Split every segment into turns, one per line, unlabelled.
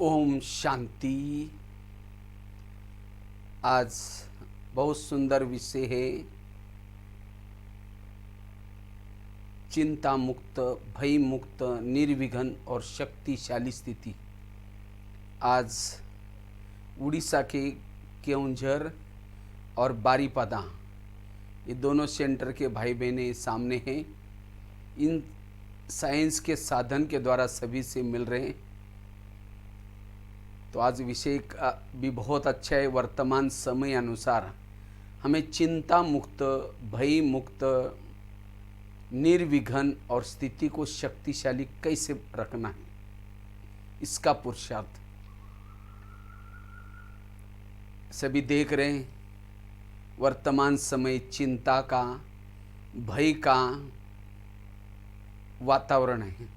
ओम शांति। आज बहुत सुंदर विषय है, चिंता मुक्त, भय मुक्त, निर्विघ्न और शक्तिशाली स्थिति। आज उड़ीसा के केओंझर और बारीपदा, ये दोनों सेंटर के भाई बहनें सामने हैं। इन साइंस के साधन के द्वारा सभी से मिल रहे हैं। तो आज विषय भी बहुत अच्छा है। वर्तमान समय अनुसार हमें चिंता मुक्त, भय मुक्त, निर्विघ्न और स्थिति को शक्तिशाली कैसे रखना है, इसका पुरुषार्थ सभी देख रहे हैं। वर्तमान समय चिंता का, भय का वातावरण है।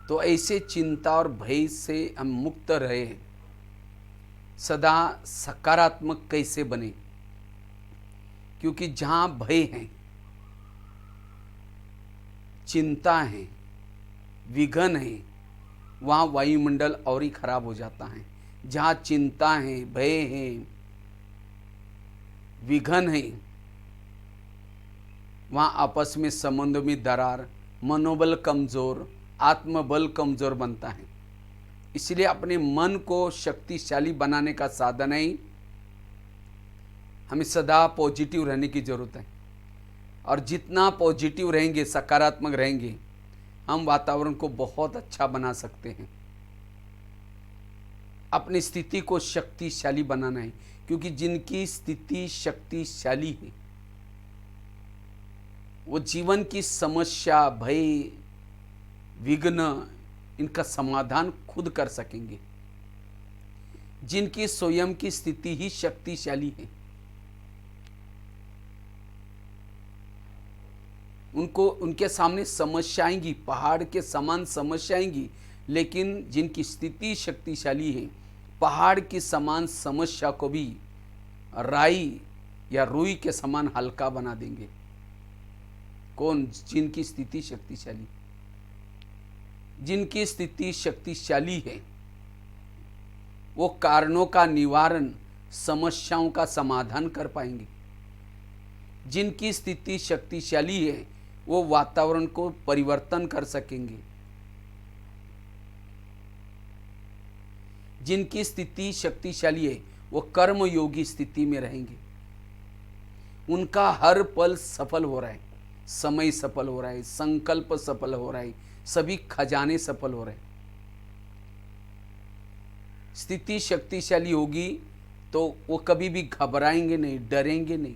तो ऐसे चिंता और भय से हम मुक्त रहे, सदा सकारात्मक कैसे बने, क्योंकि जहाँ भय है, चिंता है, विघ्न है, वहाँ वायुमंडल और ही खराब हो जाता है। जहाँ चिंता है, भय है, विघ्न है, वहाँ आपस में संबंध में दरार, मनोबल कमजोर, आत्मबल कमजोर बनता है। इसलिए अपने मन को शक्तिशाली बनाने का साधन है, हमें सदा पॉजिटिव रहने की जरूरत है। और जितना पॉजिटिव रहेंगे, सकारात्मक रहेंगे, हम वातावरण को बहुत अच्छा बना सकते हैं। अपनी स्थिति को शक्तिशाली बनाना है, क्योंकि जिनकी स्थिति शक्तिशाली है वो जीवन की समस्या, भय, विघ्न, इनका समाधान खुद कर सकेंगे। जिनकी स्वयं की स्थिति ही शक्तिशाली है, उनके सामने समस्या आएंगी, पहाड़ के समान समस्या आएंगी, लेकिन जिनकी स्थिति शक्तिशाली है, पहाड़ की समान समस्या को भी राई या रुई के समान हल्का बना देंगे। कौन? जिनकी स्थिति शक्तिशाली। जिनकी स्थिति शक्तिशाली है वो कारणों का निवारण, समस्याओं का समाधान कर पाएंगे। जिनकी स्थिति शक्तिशाली है वो वातावरण को परिवर्तन कर सकेंगे। जिनकी स्थिति शक्तिशाली है वो कर्मयोगी स्थिति में रहेंगे। उनका हर पल सफल हो रहा है, समय सफल हो रहा है, संकल्प सफल हो रहा है, सभी खजाने सफल हो रहे हैं। स्थिति शक्तिशाली होगी तो वो कभी भी घबराएंगे नहीं, डरेंगे नहीं,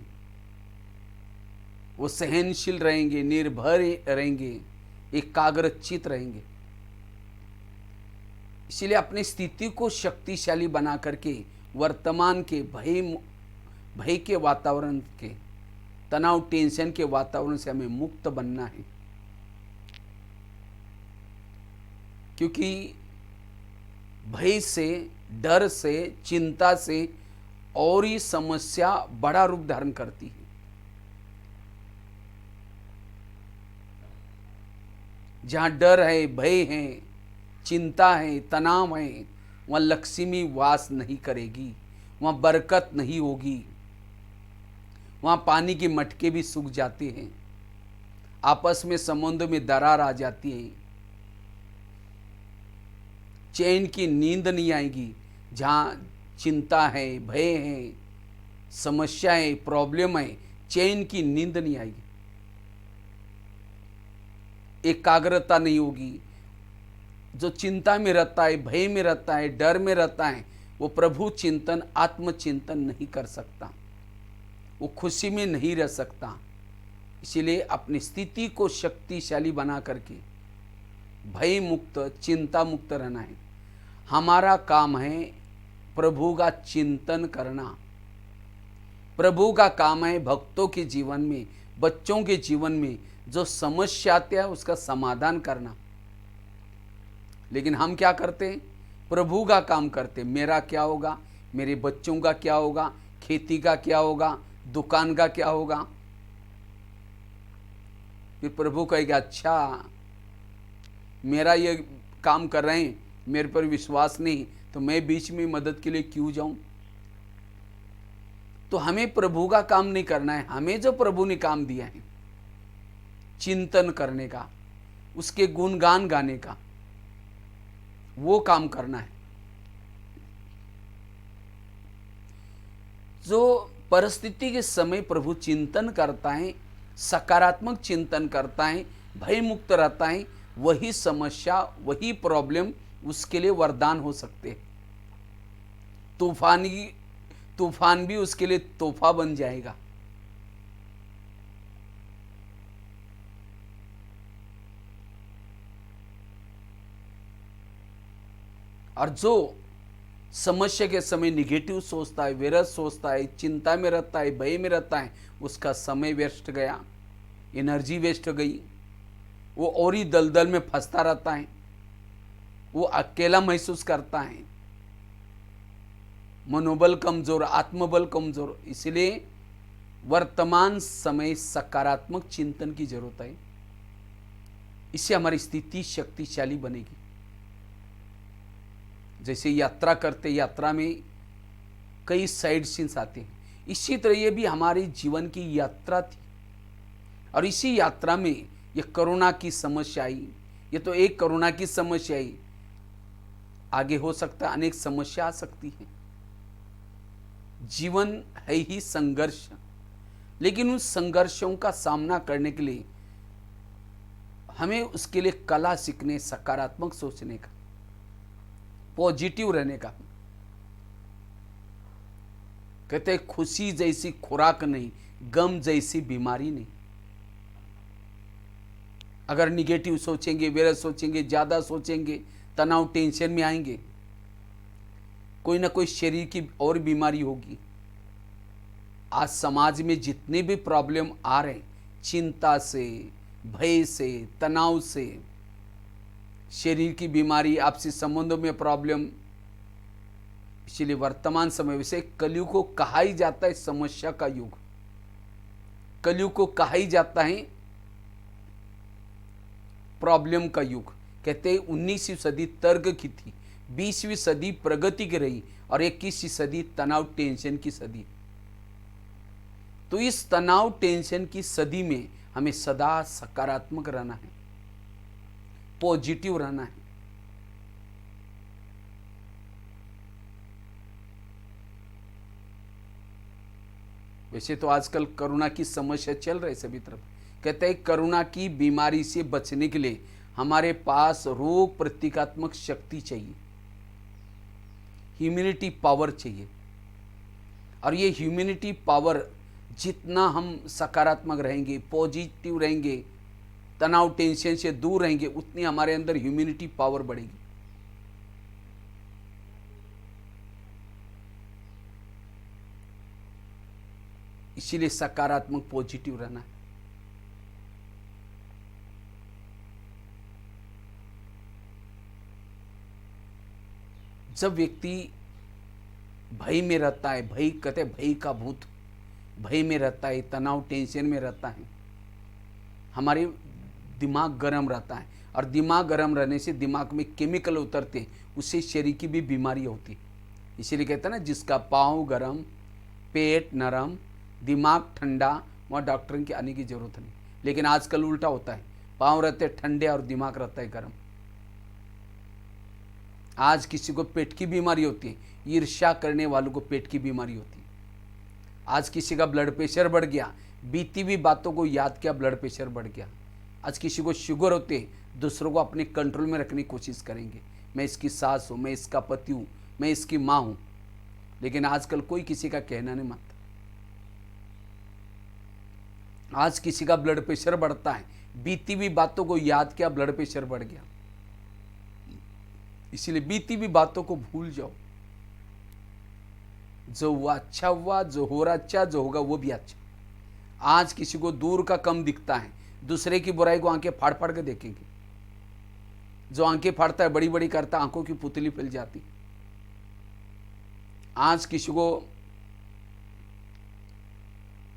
वो सहनशील रहेंगे, निर्भय रहेंगे, एकाग्रचित रहेंगे। इसलिए अपनी स्थिति को शक्तिशाली बना करके वर्तमान के भय के वातावरण के, तनाव, टेंशन के वातावरण से हमें मुक्त बनना है। क्योंकि भय से, डर से, चिंता से और ही समस्या बड़ा रूप धारण करती है। जहाँ डर है, भय है, चिंता है, तनाव है, वहाँ लक्ष्मी वास नहीं करेगी, वहाँ बरकत नहीं होगी, वहाँ पानी के मटके भी सूख जाते हैं, आपस में संबंधों में दरार आ जाती है, चैन की नींद नहीं आएगी। जहाँ चिंता है, भय है, समस्या है, प्रॉब्लम है, चैन की नींद नहीं आएगी, एकाग्रता नहीं होगी। जो चिंता में रहता है, भय में रहता है, डर में रहता है, वो प्रभु चिंतन, आत्मचिंतन नहीं कर सकता, वो खुशी में नहीं रह सकता। इसीलिए अपनी स्थिति को शक्तिशाली बना करके भय मुक्त, चिंता मुक्त रहना है। हमारा काम है प्रभु का चिंतन करना। प्रभु का काम है भक्तों के जीवन में, बच्चों के जीवन में जो समस्या आती है उसका समाधान करना। लेकिन हम क्या करते हैं? प्रभु का काम करते। मेरा क्या होगा, मेरे बच्चों का क्या होगा, खेती का क्या होगा, दुकान का क्या होगा। फिर प्रभु कहेगा, अच्छा मेरा ये काम कर रहे हैं, मेरे पर विश्वास नहीं तो मैं बीच में मदद के लिए क्यों जाऊं। तो हमें प्रभु का काम नहीं करना है, हमें जो प्रभु ने काम दिया है चिंतन करने का, उसके गुणगान गाने का, वो काम करना है। जो परिस्थिति के समय प्रभु चिंतन करता है, सकारात्मक चिंतन करता है, भय मुक्त रहता है, वही समस्या, वही प्रॉब्लम उसके लिए वरदान हो सकते हैं। तूफान भी उसके लिए तोहफा बन जाएगा। और जो समस्या के समय निगेटिव सोचता है, विरत सोचता है, चिंता में रहता है, भय में रहता है, उसका समय वेस्ट गया, एनर्जी वेस्ट गई, वो और ही दलदल में फंसता रहता है, वो अकेला महसूस करता है, मनोबल कमजोर, आत्मबल कमजोर। इसलिए वर्तमान समय सकारात्मक चिंतन की जरूरत है, इससे हमारी स्थिति शक्तिशाली बनेगी। जैसे यात्रा करते, यात्रा में कई साइड सीन्स आते हैं, इसी तरह ये भी हमारे जीवन की यात्रा थी। और इसी यात्रा में ये कोरोना की समस्या आई, ये तो एक कोरोना की समस्या आई, आगे हो सकता है अनेक समस्या आ सकती है। जीवन है ही संघर्ष, लेकिन उन संघर्षों का सामना करने के लिए हमें उसके लिए कला सीखने, सकारात्मक सोचने का, पॉजिटिव रहने का। कहते हैं खुशी जैसी खुराक नहीं, गम जैसी बीमारी नहीं। अगर निगेटिव सोचेंगे, विरत सोचेंगे, ज़्यादा सोचेंगे, तनाव टेंशन में आएंगे, कोई ना कोई शरीर की और बीमारी होगी। आज समाज में जितने भी प्रॉब्लम आ रहे हैं, चिंता से, भय से, तनाव से, शरीर की बीमारी, आपसी संबंधों में प्रॉब्लम, इसलिए वर्तमान समय वैसे कलयुग को कहा ही जाता है समस्या का युग। कलयुग को कहा ही जाता है प्रॉब्लम का युग। कहते हैं 19वीं सदी तर्क की थी, 20वीं सदी प्रगति की रही और 21वीं सदी तनाव टेंशन की सदी। तो इस तनाव टेंशन की सदी में हमें सदा सकारात्मक रहना है, पॉजिटिव रहना है। वैसे तो आजकल कोरोना की समस्या चल रही है सभी तरफ। कहते हैं कोरोना की बीमारी से बचने के लिए हमारे पास रोग प्रतिकात्मक शक्ति चाहिए, ह्यूमिनिटी पावर चाहिए। और ये ह्यूमिनिटी पावर, जितना हम सकारात्मक रहेंगे, पॉजिटिव रहेंगे, तनाव टेंशन से दूर रहेंगे, उतनी हमारे अंदर ह्यूमिनिटी पावर बढ़ेगी। इसीलिए सकारात्मक पॉजिटिव रहना है। जब व्यक्ति भय में रहता है, भय कहते हैं भय का भूत, भय में रहता है, तनाव टेंशन में रहता है, हमारे दिमाग गर्म रहता है। और दिमाग गर्म रहने से दिमाग में केमिकल उतरते, उससे शरीर की भी बीमारी होती। इसीलिए कहते हैं ना, जिसका पाँव गर्म, पेट नरम, दिमाग ठंडा, वहाँ डॉक्टर के आने की जरूरत नहीं। लेकिन आजकल उल्टा होता है, पाँव रहते ठंडे और दिमाग रहता है गर्म। आज किसी को पेट की बीमारी होती है, ईर्ष्या करने वालों को पेट की बीमारी होती है। आज किसी का ब्लड प्रेशर बढ़ गया, बीती हुई बातों को याद किया, ब्लड प्रेशर बढ़ गया। आज किसी को शुगर होते, दूसरों को अपने कंट्रोल में रखने की कोशिश करेंगे, मैं इसकी सास हूँ, मैं इसका पति हूँ, मैं इसकी माँ हूँ। लेकिन आजकल कोई किसी का कहना नहीं मानता। आज किसी का ब्लड प्रेशर बढ़ता है, बीती हुई बातों को याद किया, ब्लड प्रेशर बढ़ गया। इसलिए बीती हुई बातों को भूल जाओ। जो हुआ अच्छा हुआ, जो हो रहा अच्छा, जो होगा वो भी अच्छा। आज किसी को दूर का कम दिखता है, दूसरे की बुराई को आंखें फाड़ फाड़ के देखेंगे। जो आंखें फाड़ता है, बड़ी बड़ी करता है, आंखों की पुतली फैल जाती। आज किसी को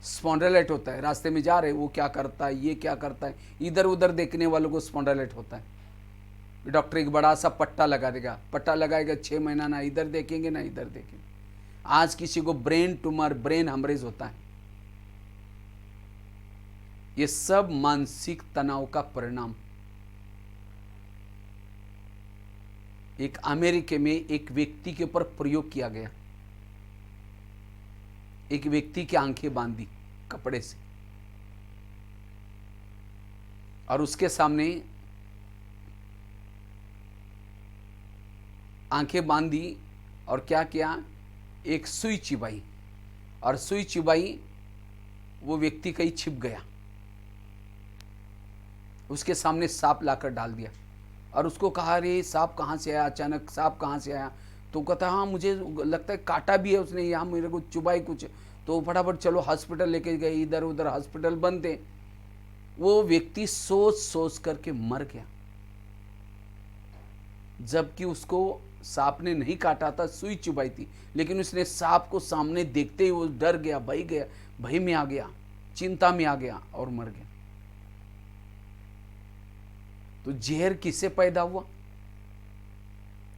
स्पॉन्डिलाइट होता है, रास्ते में जा रहे वो क्या करता है, ये क्या करता है, इधर उधर देखने वालों को स्पॉन्डिलाइट होता है। डॉक्टर एक बड़ा सा पट्टा लगा देगा, पट्टा लगाएगा, 6 महीना ना इधर देखेंगे ना इधर देखेंगे। आज किसी को ब्रेन ट्यूमर, ब्रेन हेमरेज होता है। ये सब मानसिक तनाव का परिणाम। एक अमेरिका में एक व्यक्ति के ऊपर प्रयोग किया गया। एक व्यक्ति की आंखें बांधी कपड़े से और उसके सामने आंखें बांधी और क्या किया, एक सुई चिबाई और सुई चिबाई, वो व्यक्ति कहीं छिप गया। उसके सामने सांप लाकर डाल दिया और उसको कहा, अरे सांप कहाँ से आया, अचानक सांप कहाँ से आया? तो कहता, हाँ मुझे लगता है काटा भी है उसने, यहाँ मेरे को चुबाई कुछ। तो फटाफट चलो हॉस्पिटल लेके गए, इधर उधर हॉस्पिटल बंद थे। वो व्यक्ति सोच सोच करके मर गया, जबकि उसको सांप ने नहीं काटा था, सुई चुबाई थी। लेकिन उसने सांप को सामने देखते ही वो डर गया, भय में आ गया, चिंता में आ गया और मर गया। तो जहर किससे पैदा हुआ?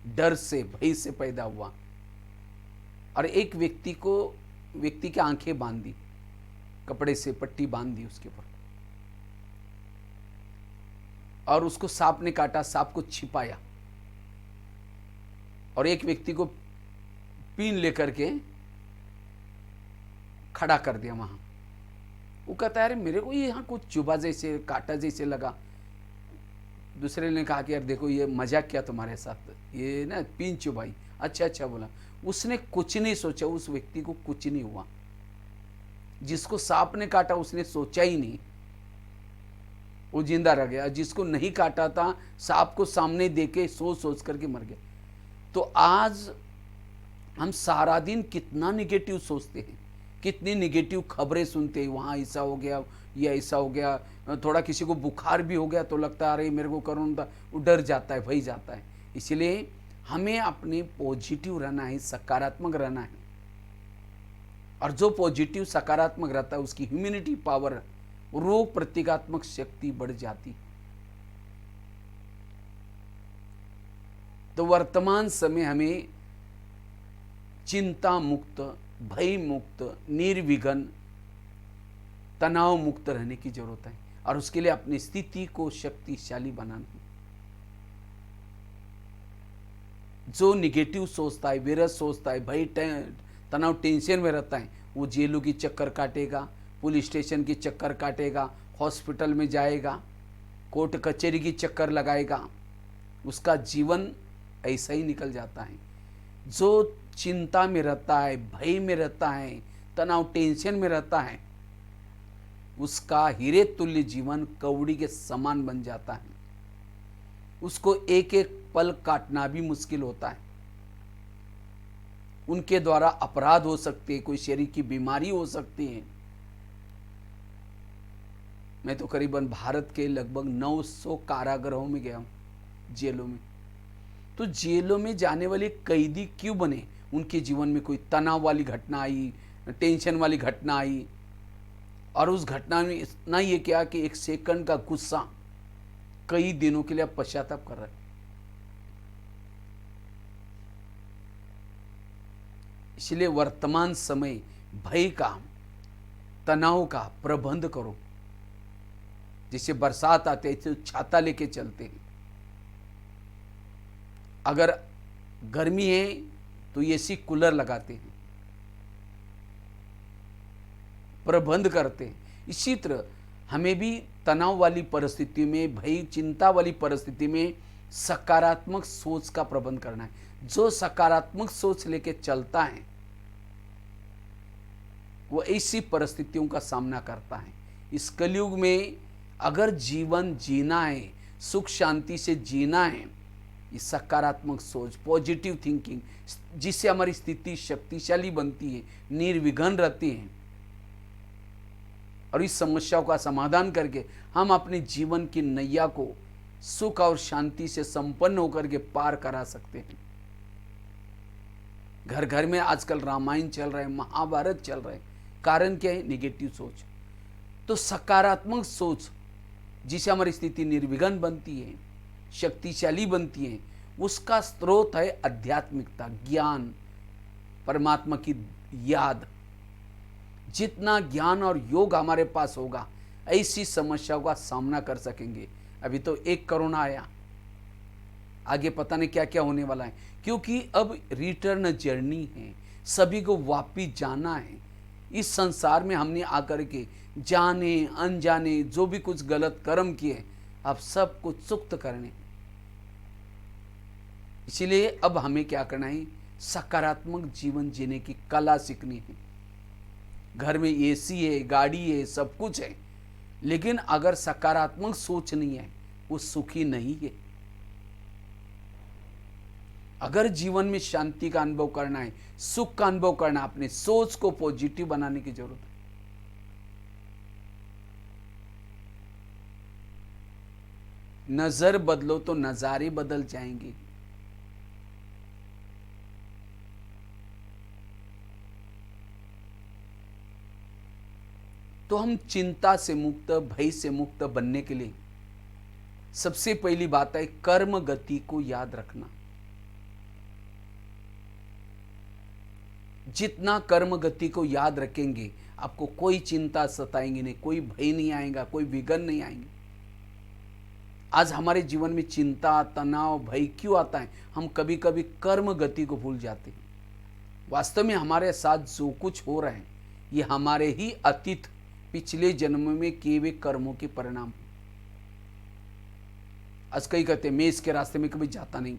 डर से, भय से पैदा हुआ। और एक व्यक्ति की आंखें बांध दी, कपड़े से पट्टी बांध दी उसके ऊपर, और उसको सांप ने काटा, सांप को छिपाया और एक व्यक्ति को पीन लेकर के खड़ा कर दिया वहां। वो कहता है, अरे मेरे को ये यहाँ कुछ चुभा जैसे, काटा जैसे लगा। दूसरे ने कहा कि यार देखो ये मजाक किया तुम्हारे साथ, ये ना पीन चुभाई। अच्छा बोला। उसने कुछ नहीं सोचा, उस व्यक्ति को कुछ नहीं हुआ। जिसको सांप ने काटा उसने सोचा ही नहीं, वो जिंदा रह गया। जिसको नहीं काटा था, सांप को सामने देके सोच सोच करके मर गया। तो आज हम सारा दिन कितना निगेटिव सोचते हैं, कितनी निगेटिव खबरें सुनते हैं, वहाँ ऐसा हो गया, ये ऐसा हो गया। थोड़ा किसी को बुखार भी हो गया तो लगता है अरे मेरे को कोरोना था, वो डर जाता है, भय जाता है। इसलिए हमें अपने पॉजिटिव रहना है, सकारात्मक रहना है। और जो पॉजिटिव सकारात्मक रहता है उसकी इम्यूनिटी पावर, रोग प्रतिकात्मक शक्ति बढ़ जाती। तो वर्तमान समय हमें चिंता मुक्त, भय मुक्त, निर्विघ्न, तनाव मुक्त रहने की जरूरत है। और उसके लिए अपनी स्थिति को शक्तिशाली बनाना। जो निगेटिव सोचता है, विरस सोचता है, भय तनाव टेंशन में रहता है, वो जेलों की चक्कर काटेगा, पुलिस स्टेशन की चक्कर काटेगा, हॉस्पिटल में जाएगा, कोर्ट कचहरी की चक्कर लगाएगा। उसका जीवन ऐसा ही निकल जाता है। जो चिंता में रहता है, भय में रहता है, तनाव टेंशन में रहता है, उसका हीरे तुल्य जीवन कौड़ी के समान बन जाता है। उसको एक एक पल काटना भी मुश्किल होता है। उनके द्वारा अपराध हो सकते हैं, कोई शरीर की बीमारी हो सकती है। मैं तो करीबन भारत के लगभग 900 कारागृहों में गया हूं, जेलों में। तो जेलों में जाने वाले कैदी क्यों बने? उनके जीवन में कोई तनाव वाली घटना आई, टेंशन वाली घटना आई, और उस घटना में इतना ये क्या कि एक सेकंड का गुस्सा कई दिनों के लिए आप पश्चाताप कर रहे हैं। इसलिए वर्तमान समय भय का, तनाव का प्रबंध करो। जैसे बरसात आते है तो छाता लेके चलते हैं, अगर गर्मी है तो एसी कूलर लगाते हैं, प्रबंध करते हैं। इसी तरह हमें भी तनाव वाली परिस्थिति में, भय चिंता वाली परिस्थिति में सकारात्मक सोच का प्रबंध करना है। जो सकारात्मक सोच लेके चलता है वो ऐसी परिस्थितियों का सामना करता है। इस कलयुग में अगर जीवन जीना है, सुख शांति से जीना है, ये सकारात्मक सोच, पॉजिटिव थिंकिंग, जिससे हमारी स्थिति शक्तिशाली बनती है, निर्विघ्न रहती है, और इस समस्याओं का समाधान करके हम अपने जीवन की नैया को सुख और शांति से संपन्न होकर के पार करा सकते हैं। घर घर में आजकल रामायण चल रहा है, महाभारत चल रहा है। कारण क्या है? निगेटिव सोच। तो सकारात्मक सोच जिससे हमारी स्थिति निर्विघ्न बनती है, शक्तिशाली बनती हैं, उसका स्रोत है आध्यात्मिकता, ज्ञान, परमात्मा की याद। जितना ज्ञान और योग हमारे पास होगा, ऐसी समस्याओं का सामना कर सकेंगे। अभी तो एक कोरोना आया, आगे पता नहीं क्या क्या होने वाला है, क्योंकि अब रिटर्न जर्नी है, सभी को वापिस जाना है। इस संसार में हमने आकर के जाने अनजाने जो भी कुछ गलत कर्म किए, अब सब कुछ सुक्त करने। इसलिए अब हमें क्या करना है, सकारात्मक जीवन जीने की कला सीखनी है। घर में एसी है, गाड़ी है, सब कुछ है, लेकिन अगर सकारात्मक सोच नहीं है, वो सुखी नहीं है। अगर जीवन में शांति का अनुभव करना है, सुख का अनुभव करना, अपने सोच को पॉजिटिव बनाने की जरूरत है। नजर बदलो तो नजारे बदल जाएंगे। तो हम चिंता से मुक्त, भय से मुक्त बनने के लिए सबसे पहली बात है कर्म गति को याद रखना। जितना कर्म गति को याद रखेंगे, आपको कोई चिंता सताएंगी नहीं, कोई भय नहीं आएगा, कोई विघ्न नहीं आएंगे। आज हमारे जीवन में चिंता, तनाव, भय क्यों आता है? हम कभी कभी कर्म गति को भूल जाते हैं। वास्तव में हमारे साथ जो कुछ हो रहा है, ये हमारे ही अतीत पिछले जन्म में किए हुए कर्मों के परिणाम। आज कई कहते मैं इसके रास्ते में कभी जाता नहीं,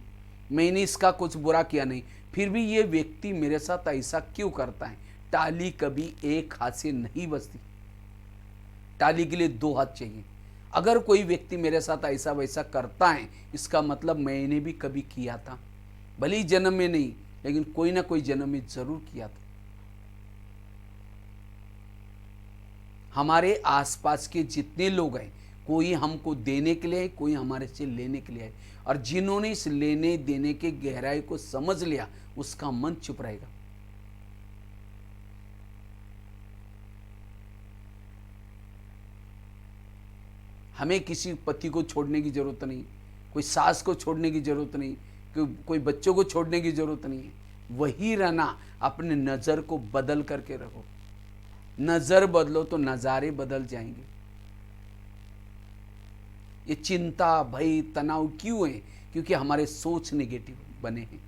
मैंने इसका कुछ बुरा किया नहीं, फिर भी ये व्यक्ति मेरे साथ ऐसा क्यों करता है? टाली कभी एक हाथ से नहीं बजती, टाली के लिए दो हाथ चाहिए। अगर कोई व्यक्ति मेरे साथ ऐसा वैसा करता है, इसका मतलब मैंने भी कभी किया था, भले ही जन्म में नहीं, लेकिन कोई ना कोई जन्म में जरूर किया था। हमारे आसपास के जितने लोग हैं, कोई हमको देने के लिए है, कोई हमारे से लेने के लिए है, और जिन्होंने इस लेने देने के गहराई को समझ लिया, उसका मन चुप रहेगा। हमें किसी पति को छोड़ने की जरूरत नहीं, कोई सास को छोड़ने की जरूरत नहीं, कोई बच्चों को छोड़ने की जरूरत नहीं है। वही रहना, अपने नजर को बदल करके रखो। नजर बदलो तो नजारे बदल जाएंगे। ये चिंता, भय, तनाव क्यों है? क्योंकि हमारे सोच नेगेटिव बने हैं।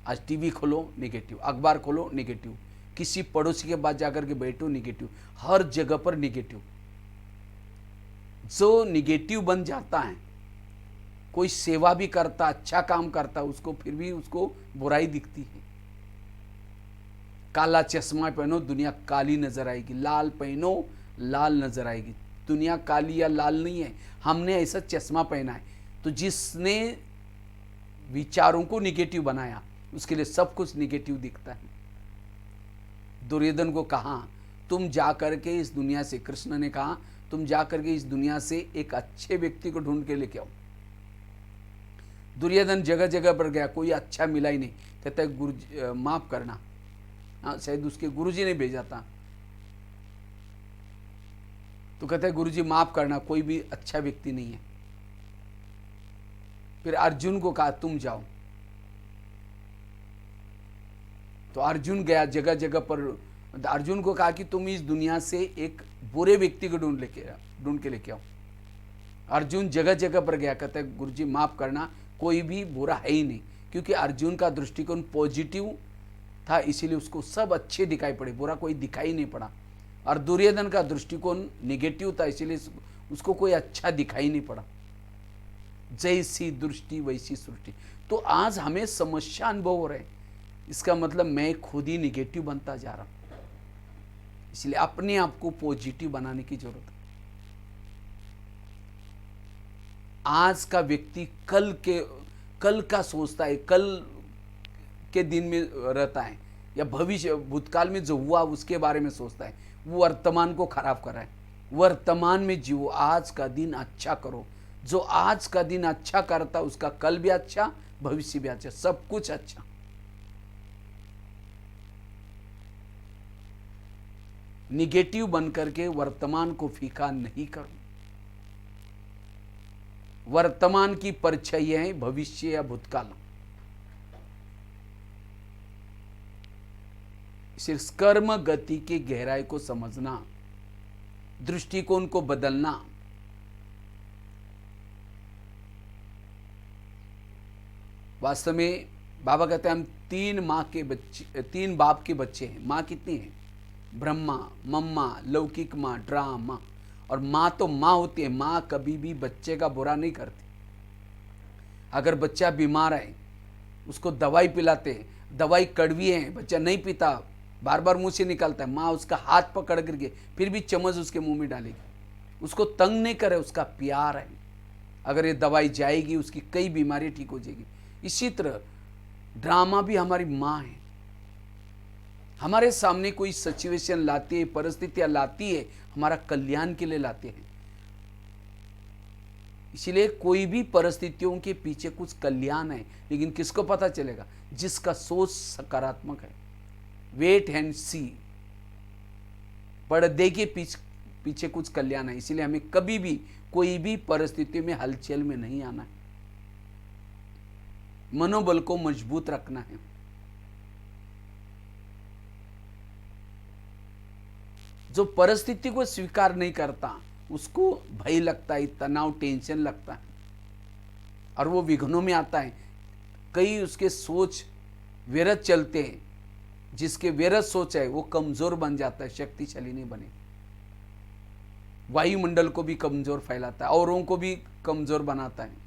आज टीवी खोलो नेगेटिव, अखबार खोलो नेगेटिव, किसी पड़ोसी के पास जाकर के बैठो नेगेटिव, हर जगह पर नेगेटिव। जो नेगेटिव बन जाता है, कोई सेवा भी करता, अच्छा काम करता, उसको फिर भी उसको बुराई दिखती है। काला चश्मा पहनो, दुनिया काली नजर आएगी, लाल पहनो, लाल नजर आएगी। दुनिया काली या लाल नहीं है, हमने ऐसा चश्मा पहना है। तो जिसने विचारों को निगेटिव बनाया, उसके लिए सब कुछ निगेटिव दिखता है। दुर्योधन को कहा, तुम जाकर के इस दुनिया से, कृष्ण ने कहा, तुम जाकर के इस दुनिया से एक अच्छे व्यक्ति को ढूंढ के लेके आओ। दुर्योधन जगह जगह पर गया, कोई अच्छा मिला ही नहीं। कहता है गुरु माफ करना, शायद उसके गुरुजी ने भेजा था। तो कहता है गुरुजी माफ करना, कोई भी अच्छा व्यक्ति नहीं है। फिर अर्जुन को कहा तुम जाओ। तो अर्जुन गया जगह जगह पर। अर्जुन को कहा कि तुम इस दुनिया से एक बुरे व्यक्ति को ढूंढ के लेके आओ। अर्जुन जगह जगह पर गया, कहता है गुरुजी माफ करना, कोई भी बुरा है ही नहीं। क्योंकि अर्जुन का दृष्टिकोण पॉजिटिव था, इसीलिए उसको सब अच्छे दिखाई पड़े, बुरा कोई दिखाई नहीं पड़ा। और दुर्योधन का दृष्टिकोण नेगेटिव था, इसीलिए उसको कोई अच्छा दिखाई नहीं पड़ा। जैसी दृष्टि वैसी सृष्टि। तो आज हमें समस्या अनुभव हो रहे, इसका मतलब मैं खुद ही नेगेटिव बनता जा रहा हूं। इसलिए अपने आप को पॉजिटिव बनाने की जरूरत है। आज का व्यक्ति कल का सोचता है, कल के दिन में रहता है, या भविष्य भूतकाल में जो हुआ उसके बारे में सोचता है। वो वर्तमान को खराब कर रहा है। वर्तमान में जियो, आज का दिन अच्छा करो। जो आज का दिन अच्छा करता, उसका कल भी अच्छा, भविष्य भी अच्छा, सब कुछ अच्छा। निगेटिव बनकर के वर्तमान को फीका नहीं करो। वर्तमान की परछाई है, भविष्य या भूतकाल। सिर्फ कर्म गति की गहराई को समझना, दृष्टिकोण को बदलना, वास्तव में बाबा कहते हैं हम 3 बाप के बच्चे हैं। माँ कितनी है? ब्रह्मा, मम्मा, लौकिक माँ, ड्रा माँ। और माँ तो माँ होती है, माँ कभी भी बच्चे का बुरा नहीं करती। अगर बच्चा बीमार है उसको दवाई पिलाते हैं, दवाई कड़वी है, बच्चा नहीं पीता, बार बार मुंह से निकलता है, माँ उसका हाथ पकड़ करके फिर भी चम्मच उसके मुंह में डालेगी, उसको तंग नहीं करे, उसका प्यार है। अगर ये दवाई जाएगी उसकी कई बीमारी ठीक हो जाएगी। इसी तरह ड्रामा भी हमारी माँ है। हमारे सामने कोई सिचुएशन लाती है, परिस्थितियां लाती है, हमारा कल्याण के लिए लाते हैं। इसलिए कोई भी परिस्थितियों के पीछे कुछ कल्याण है, लेकिन किसको पता चलेगा? जिसका सोच सकारात्मक है। वेट एंड सी, पर्दे के पीछे कुछ कल्याण है। इसीलिए हमें कभी भी कोई भी परिस्थिति में हलचल में नहीं आना है, मनोबल को मजबूत रखना है। जो परिस्थिति को स्वीकार नहीं करता उसको भय लगता है, तनाव, टेंशन लगता है और वो विघ्नों में आता है। कई उसके सोच व्यर्थ चलते हैं, जिसके व्यर्थ सोच है वो कमजोर बन जाता है, शक्तिशाली नहीं बने। वायुमंडल को भी कमजोर फैलाता है, औरों को भी कमजोर बनाता है।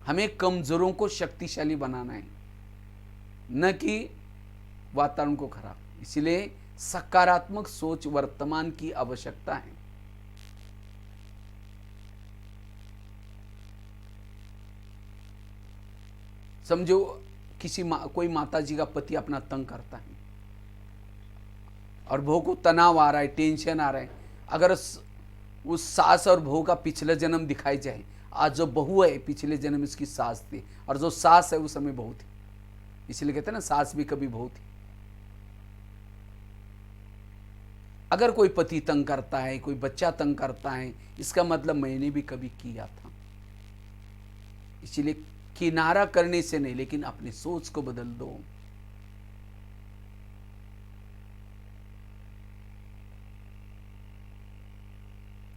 हमें कमजोरों को शक्तिशाली बनाना है, न कि वातावरण को खराब। इसलिए सकारात्मक सोच वर्तमान की आवश्यकता है। समझो कोई माता जी का पति अपना तंग करता है और बहू को तनाव आ रहा है, टेंशन आ रहा है। अगर उस सास और बहू का पिछला जन्म दिखाई जाए, आज जो बहू है पिछले जन्म इसकी सास थी और जो सास है उस समय बहू थी। इसलिए कहते हैं ना, सास भी कभी बहू थी। अगर कोई पति तंग करता है, कोई बच्चा तंग करता है, इसका मतलब मैंने भी कभी किया था। इसलिए किनारा करने से नहीं, लेकिन अपनी सोच को बदल दो।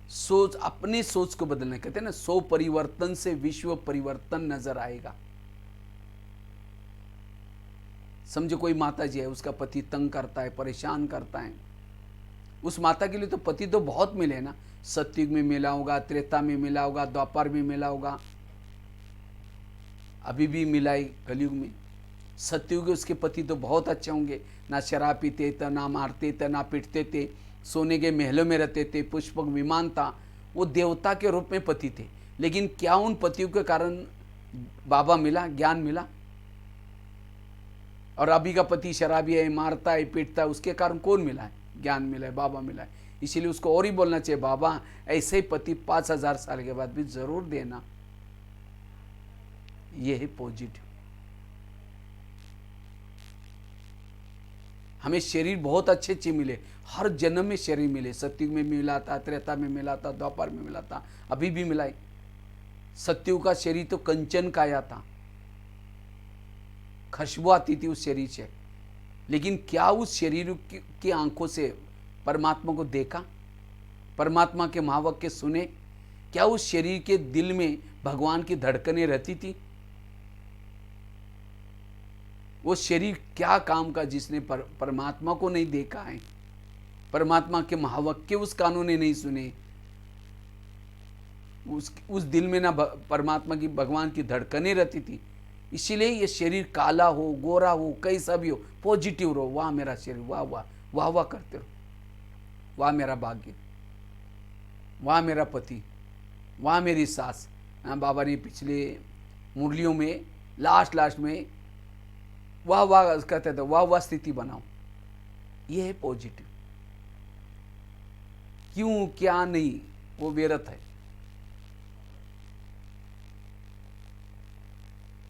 सोच, अपनी सोच को बदलना। कहते हैं ना, 100 परिवर्तन से विश्व परिवर्तन नजर आएगा। समझो कोई माता जी है, उसका पति तंग करता है, परेशान करता है। उस माता के लिए तो पति तो बहुत मिले ना, सतयुग में मिला होगा, त्रेता में मिला होगा, द्वापर में मिला होगा, अभी भी मिला है कलयुग में। सतयुग उसके पति तो बहुत अच्छे होंगे, ना शराब पीते थे, ना मारते थे, ना पीटते थे, सोने के महलों में रहते थे, पुष्पक विमान था। वो देवता के रूप में पति थे। लेकिन क्या उन पतियों के कारण बाबा मिला, ज्ञान मिला? और अभी का पति शराबी है, मारता है, पीटता है, उसके कारण कौन मिला है? ज्ञान मिला है, बाबा मिला है। इसीलिए उसको और ही बोलना चाहिए, बाबा ऐसे ही पति 5000 साल के बाद भी जरूर देना। ये है पॉजिटिव। हमें शरीर बहुत अच्छे अच्छे मिले, हर जन्म में शरीर मिले। सतयुग में मिला था, त्रेता में मिला था, द्वापर में मिला था, अभी भी मिला है। सतयुग का शरीर तो कंचन काया था, खुशबू आती थी उस शरीर से। लेकिन क्या उस शरीर की आंखों से परमात्मा को देखा? परमात्मा के महावाक्य सुने? क्या उस शरीर के दिल में भगवान की धड़कनें रहती थी? वो शरीर क्या काम का, जिसने परमात्मा को नहीं देखा है, परमात्मा के महावाक्य उस कानों ने नहीं सुने, उस दिल में ना परमात्मा की, भगवान की धड़कनें रहती थी। इसीलिए ये शरीर काला हो, गोरा हो, कैसा भी हो, पॉजिटिव रहो। वाह मेरा शरीर, वाह वाह वाह वाह करते रहो। वाह मेरा भाग्य, वाह मेरा पति, वाह मेरी सास। बाबा ने पिछले मुरलियों में लास्ट में वाह वाह कहते थे, वाह वाह स्थिति बनाओ। ये है पॉजिटिव। क्यों, क्या नहीं, वो व्यर्थ है।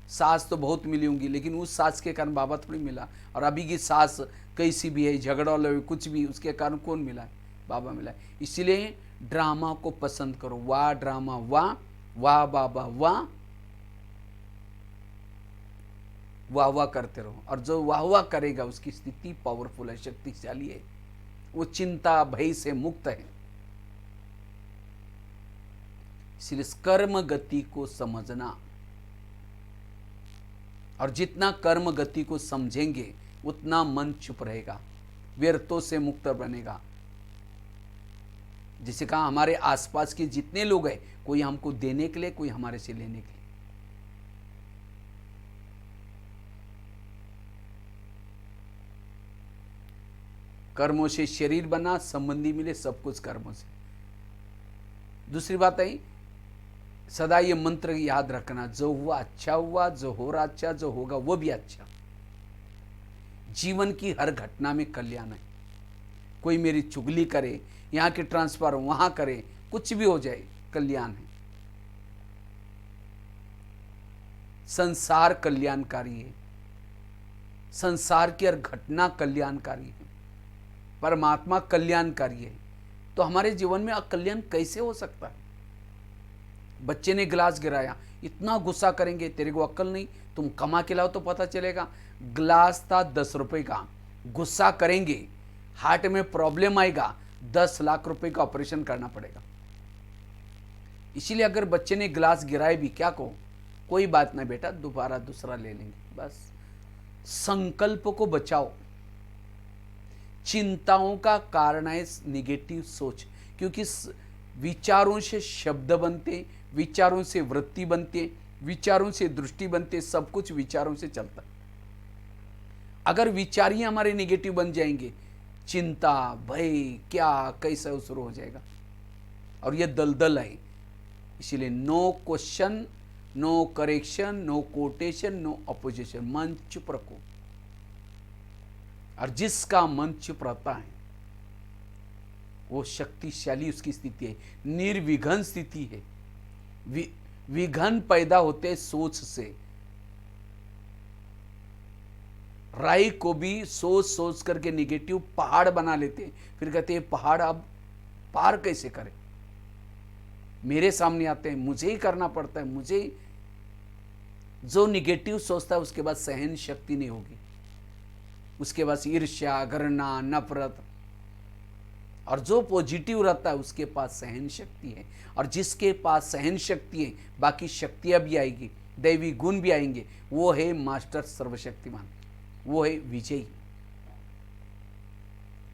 सास तो बहुत मिली होंगी, लेकिन उस सास के कारण बाबा थोड़ी मिला। और अभी की सास कैसी भी है, झगड़ा लो, कुछ भी, उसके कारण कौन मिला है? बाबा मिला है। इसीलिए ड्रामा को पसंद करो। वाह ड्रामा वाह, वाह वाह वाह वाह वाह वाह करते रहो। और जो वाह वाह करेगा उसकी स्थिति पावरफुल है, शक्तिशाली है, वो चिंता भय से मुक्त है। इसलिए कर्म गति को समझना, और जितना कर्म गति को समझेंगे उतना मन चुप रहेगा, व्यर्थों से मुक्त बनेगा। जिसे कहा हमारे आसपास के जितने लोग हैं, कोई हमको देने के लिए, कोई हमारे से लेने के लिए। कर्मों से शरीर बना, संबंधी मिले, सब कुछ कर्मों से। दूसरी बात है, सदा ये मंत्र याद रखना, जो हुआ अच्छा हुआ, जो हो रहा अच्छा, जो होगा वो भी अच्छा। जीवन की हर घटना में कल्याण है। कोई मेरी चुगली करे, यहाँ के ट्रांसफर वहां करे, कुछ भी हो जाए, कल्याण है। संसार कल्याणकारी है, संसार की हर घटना कल्याणकारी है, परमात्मा कल्याणकारी है। तो हमारे जीवन में अकल्याण कैसे हो सकता है? बच्चे ने गिलास गिराया, इतना गुस्सा करेंगे, तेरे को अक्ल नहीं, तुम कमा के लाओ तो पता चलेगा। गिलास था 10 रुपए का, गुस्सा करेंगे, हार्ट में प्रॉब्लम आएगा, 10 लाख रुपए का ऑपरेशन करना पड़ेगा। इसीलिए अगर बच्चे ने गिलास गिराए भी, क्या कहो, कोई बात नहीं बेटा, दोबारा दूसरा ले लेंगे, बस। संकल्प को बचाओ। चिंताओं का कारण है निगेटिव सोच, क्योंकि विचारों से शब्द बनते, विचारों से वृत्ति बनते, विचारों से दृष्टि बनते, सब कुछ विचारों से चलता है। अगर विचार ही हमारे निगेटिव बन जाएंगे, चिंता भय क्या कैसा शुरू हो जाएगा, और ये दलदल है। इसीलिए no question, no correction, no quotation, no opposition, मन चुप रखो। और जिसका मन चुप रहता है वो शक्तिशाली उसकी स्थिति है, निर्विघन स्थिति है। विघन पैदा होते सोच से। राई को भी सोच सोच करके निगेटिव पहाड़ बना लेते, फिर कहते हैं पहाड़ अब पार कैसे करें, मेरे सामने आते हैं, मुझे ही करना पड़ता है, मुझे। जो निगेटिव सोचता है उसके बाद सहन शक्ति नहीं होगी, उसके पास ईर्ष्या, घृणा, नफरत। और जो पॉजिटिव रहता है उसके पास सहन शक्ति है, और जिसके पास सहन शक्ति है बाकी शक्तियां भी आएगी, दैवी गुण भी आएंगे। वो है मास्टर सर्वशक्तिमान, वो है विजयी।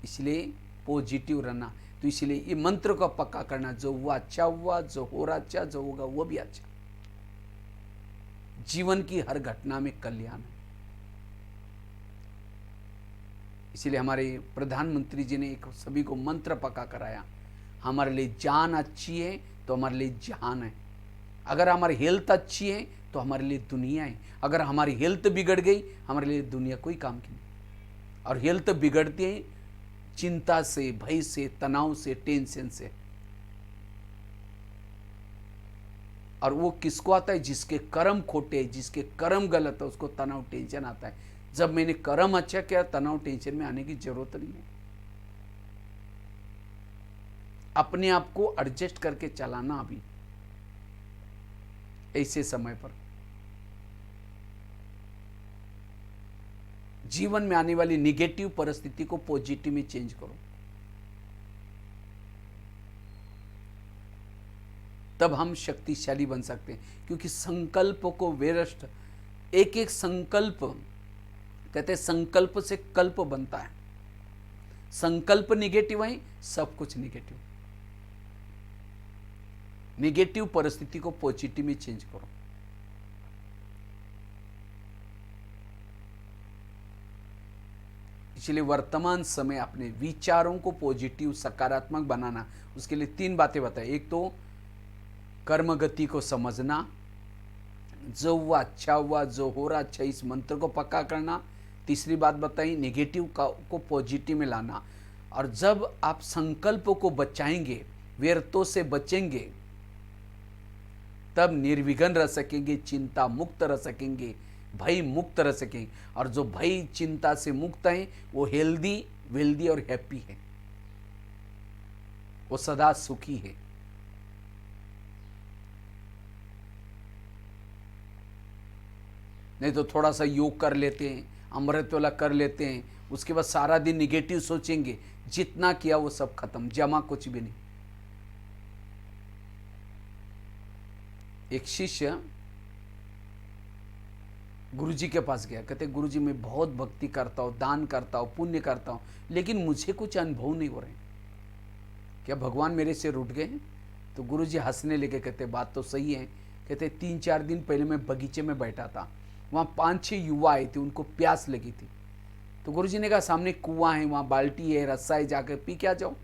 इसलिए पॉजिटिव रहना। तो इसलिए ये मंत्र को पक्का करना, जो हुआ अच्छा हुआ, जो हो रहा अच्छा, जो होगा वो भी अच्छा। जीवन की हर घटना में कल्याण है। इसलिए हमारे प्रधानमंत्री जी ने एक सभी को मंत्र पक्का कराया, हमारे लिए जान अच्छी है तो हमारे लिए जहान है। अगर हमारी हेल्थ अच्छी है तो हमारे लिए दुनिया है। अगर हमारी हेल्थ बिगड़ गई, हमारे लिए दुनिया कोई काम की नहीं। और हेल्थ बिगड़ती है चिंता से, भय से, तनाव से, टेंशन से। और वो किसको आता है? जिसके कर्म खोटे, जिसके कर्म गलत है, उसको तनाव टेंशन आता है। जब मैंने कर्म अच्छा किया, तनाव टेंशन में आने की जरूरत नहीं है। अपने आप को एडजस्ट करके चलाना अभी ऐसे समय पर। जीवन में आने वाली निगेटिव परिस्थिति को पॉजिटिव में चेंज करो, तब हम शक्तिशाली बन सकते हैं। क्योंकि संकल्प को वेरस्ट, एक एक संकल्प, कहते हैं संकल्प से कल्प बनता है। संकल्प निगेटिव है, सब कुछ निगेटिव। निगेटिव परिस्थिति को पॉजिटिव में चेंज करो। इसलिए वर्तमान समय अपने विचारों को पॉजिटिव, सकारात्मक बनाना, उसके लिए 3 बातें बताई। एक तो कर्म गति को समझना, जो हुआ अच्छा हुआ, जो हो रहा अच्छा, इस मंत्र को पक्का करना। तीसरी बात बताई नेगेटिव को पॉजिटिव में लाना। और जब आप संकल्प को बचाएंगे, व्यर्थों से बचेंगे, तब निर्विघ्न रह सकेंगे, चिंता मुक्त रह सकेंगे, भय मुक्त रह सकेंगे। और जो भय चिंता से मुक्त हैं वो हेल्दी, वेल्दी और हैप्पी है, वो सदा सुखी है। नहीं तो थोड़ा सा योग कर लेते हैं, अमृत वाला कर लेते हैं, उसके बाद सारा दिन निगेटिव सोचेंगे, जितना किया वो सब खत्म, जमा कुछ भी नहीं। एक शिष्य गुरुजी के पास गया, कहते गुरुजी मैं बहुत भक्ति करता हूँ, दान करता हूँ, पुण्य करता हूँ, लेकिन मुझे कुछ अनुभव नहीं हो रहे, क्या भगवान मेरे से रूठ गए हैं? तो गुरुजी हंसने लगे, कहते बात तो सही है। कहते 3-4 दिन पहले मैं बगीचे में बैठा था, वहाँ 5-6 युवा आए थे, उनको प्यास लगी थी। तो गुरुजी ने कहा सामने कुआं है, वहाँ बाल्टी है, रस्सा है, जाकर पी के आ जाओ।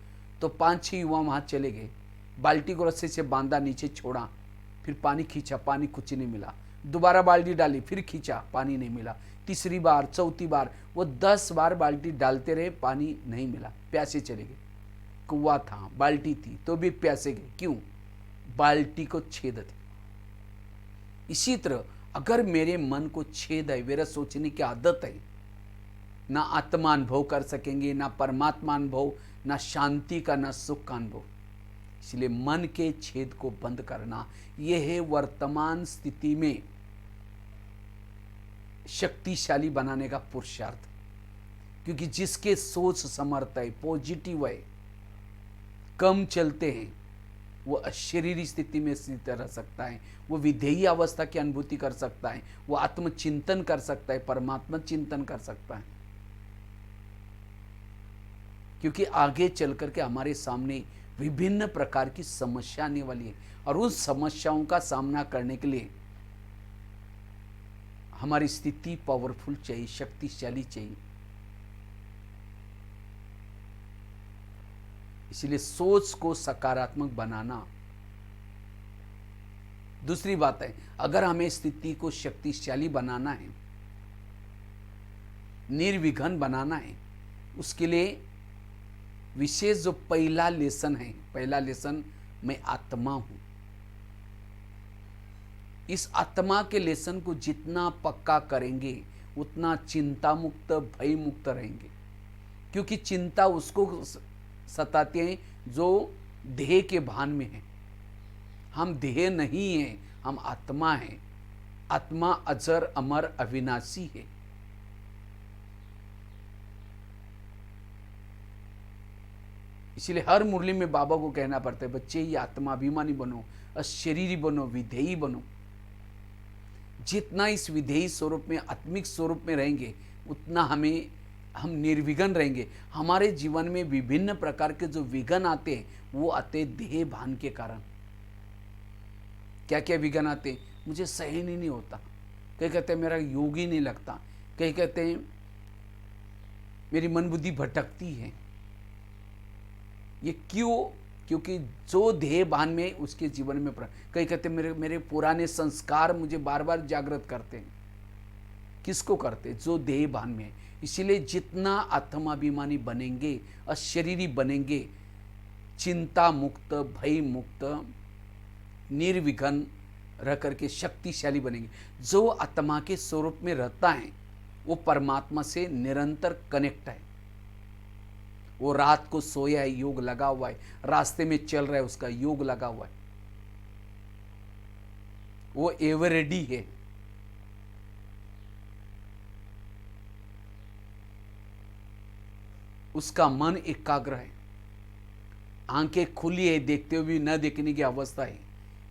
तो 5-6 युवा वहाँ चले गए, बाल्टी को रस्से से बांधा, नीचे छोड़ा, फिर पानी खींचा, पानी कुछ नहीं मिला। दोबारा बाल्टी डाली, फिर खींचा, पानी नहीं मिला। तीसरी बार, चौथी बार, वो 10 बार बाल्टी डालते रहे, पानी नहीं मिला, प्यासे चले गए। कुआं था, बाल्टी थी, तो भी प्यासे गए। क्यों? बाल्टी को छेद थी। इसी तरह अगर मेरे मन को छेद है, मेरा सोचने की आदत है, ना आत्मा अनुभव कर सकेंगे, ना परमात्मा अनुभव, ना शांति का, ना सुख का अनुभव। इसलिए मन के छेद को बंद करना, यह है वर्तमान स्थिति में शक्तिशाली बनाने का पुरुषार्थ। क्योंकि जिसके सोच समर्थ है, पॉजिटिव है, कम चलते हैं, वो अशरीरी स्थिति में स्थित रह सकता है, वो विधेयी अवस्था की अनुभूति कर सकता है, वो आत्मचिंतन कर सकता है, परमात्मा चिंतन कर सकता है। क्योंकि आगे चल करके हमारे सामने विभिन्न प्रकार की समस्या आने वाली है, और उन समस्याओं का सामना करने के लिए हमारी स्थिति पावरफुल चाहिए, शक्तिशाली चाहिए। इसलिए सोच को सकारात्मक बनाना। दूसरी बात है, अगर हमें स्थिति को शक्तिशाली बनाना है, निर्विघ्न बनाना है, उसके लिए विशेष जो पहला लेसन है, पहला लेसन मैं आत्मा हूं। इस आत्मा के लेसन को जितना पक्का करेंगे, उतना चिंता मुक्त, भय मुक्त रहेंगे। क्योंकि चिंता उसको सताते हैं जो देह के भान में है। हम देह नहीं हैं, हम आत्मा हैं। आत्मा अजर, अमर, अविनाशी है। इसलिए हर मुरली में बाबा को कहना पड़ता है, बच्चे ये आत्माभिमानी बनो, अशरीरी बनो, विधेयी बनो। जितना इस विधेयी स्वरूप में, आत्मिक स्वरूप में रहेंगे, उतना हम निर्विघ्न रहेंगे। हमारे जीवन में विभिन्न प्रकार के जो विघ्न आते हैं, वो आते देह भान के कारण। क्या क्या विघ्न आते हैं? मुझे सहन ही नहीं होता, कहीं कहते हैं मेरा योग ही नहीं लगता, कहीं कहते हैं मेरी मन बुद्धि भटकती है। ये क्यों? क्योंकि जो देह भान में उसके जीवन में कहीं कहते मेरे पुराने संस्कार मुझे बार बार जागृत करते हैं। किसको करते? जो देह भान में है। इसीलिए जितना आत्माभिमानी बनेंगे, अशरीरी बनेंगे, चिंता मुक्त, भय मुक्त, निर्विघ्न रह करके शक्तिशाली बनेंगे। जो आत्मा के स्वरूप में रहता है, वो परमात्मा से निरंतर कनेक्ट है। वो रात को सोया है, योग लगा हुआ है, रास्ते में चल रहा है, उसका योग लगा हुआ है, वो एवर रेडी है। उसका मन एकाग्र है, आंखें खुली है, देखते हुए भी न देखने की अवस्था है।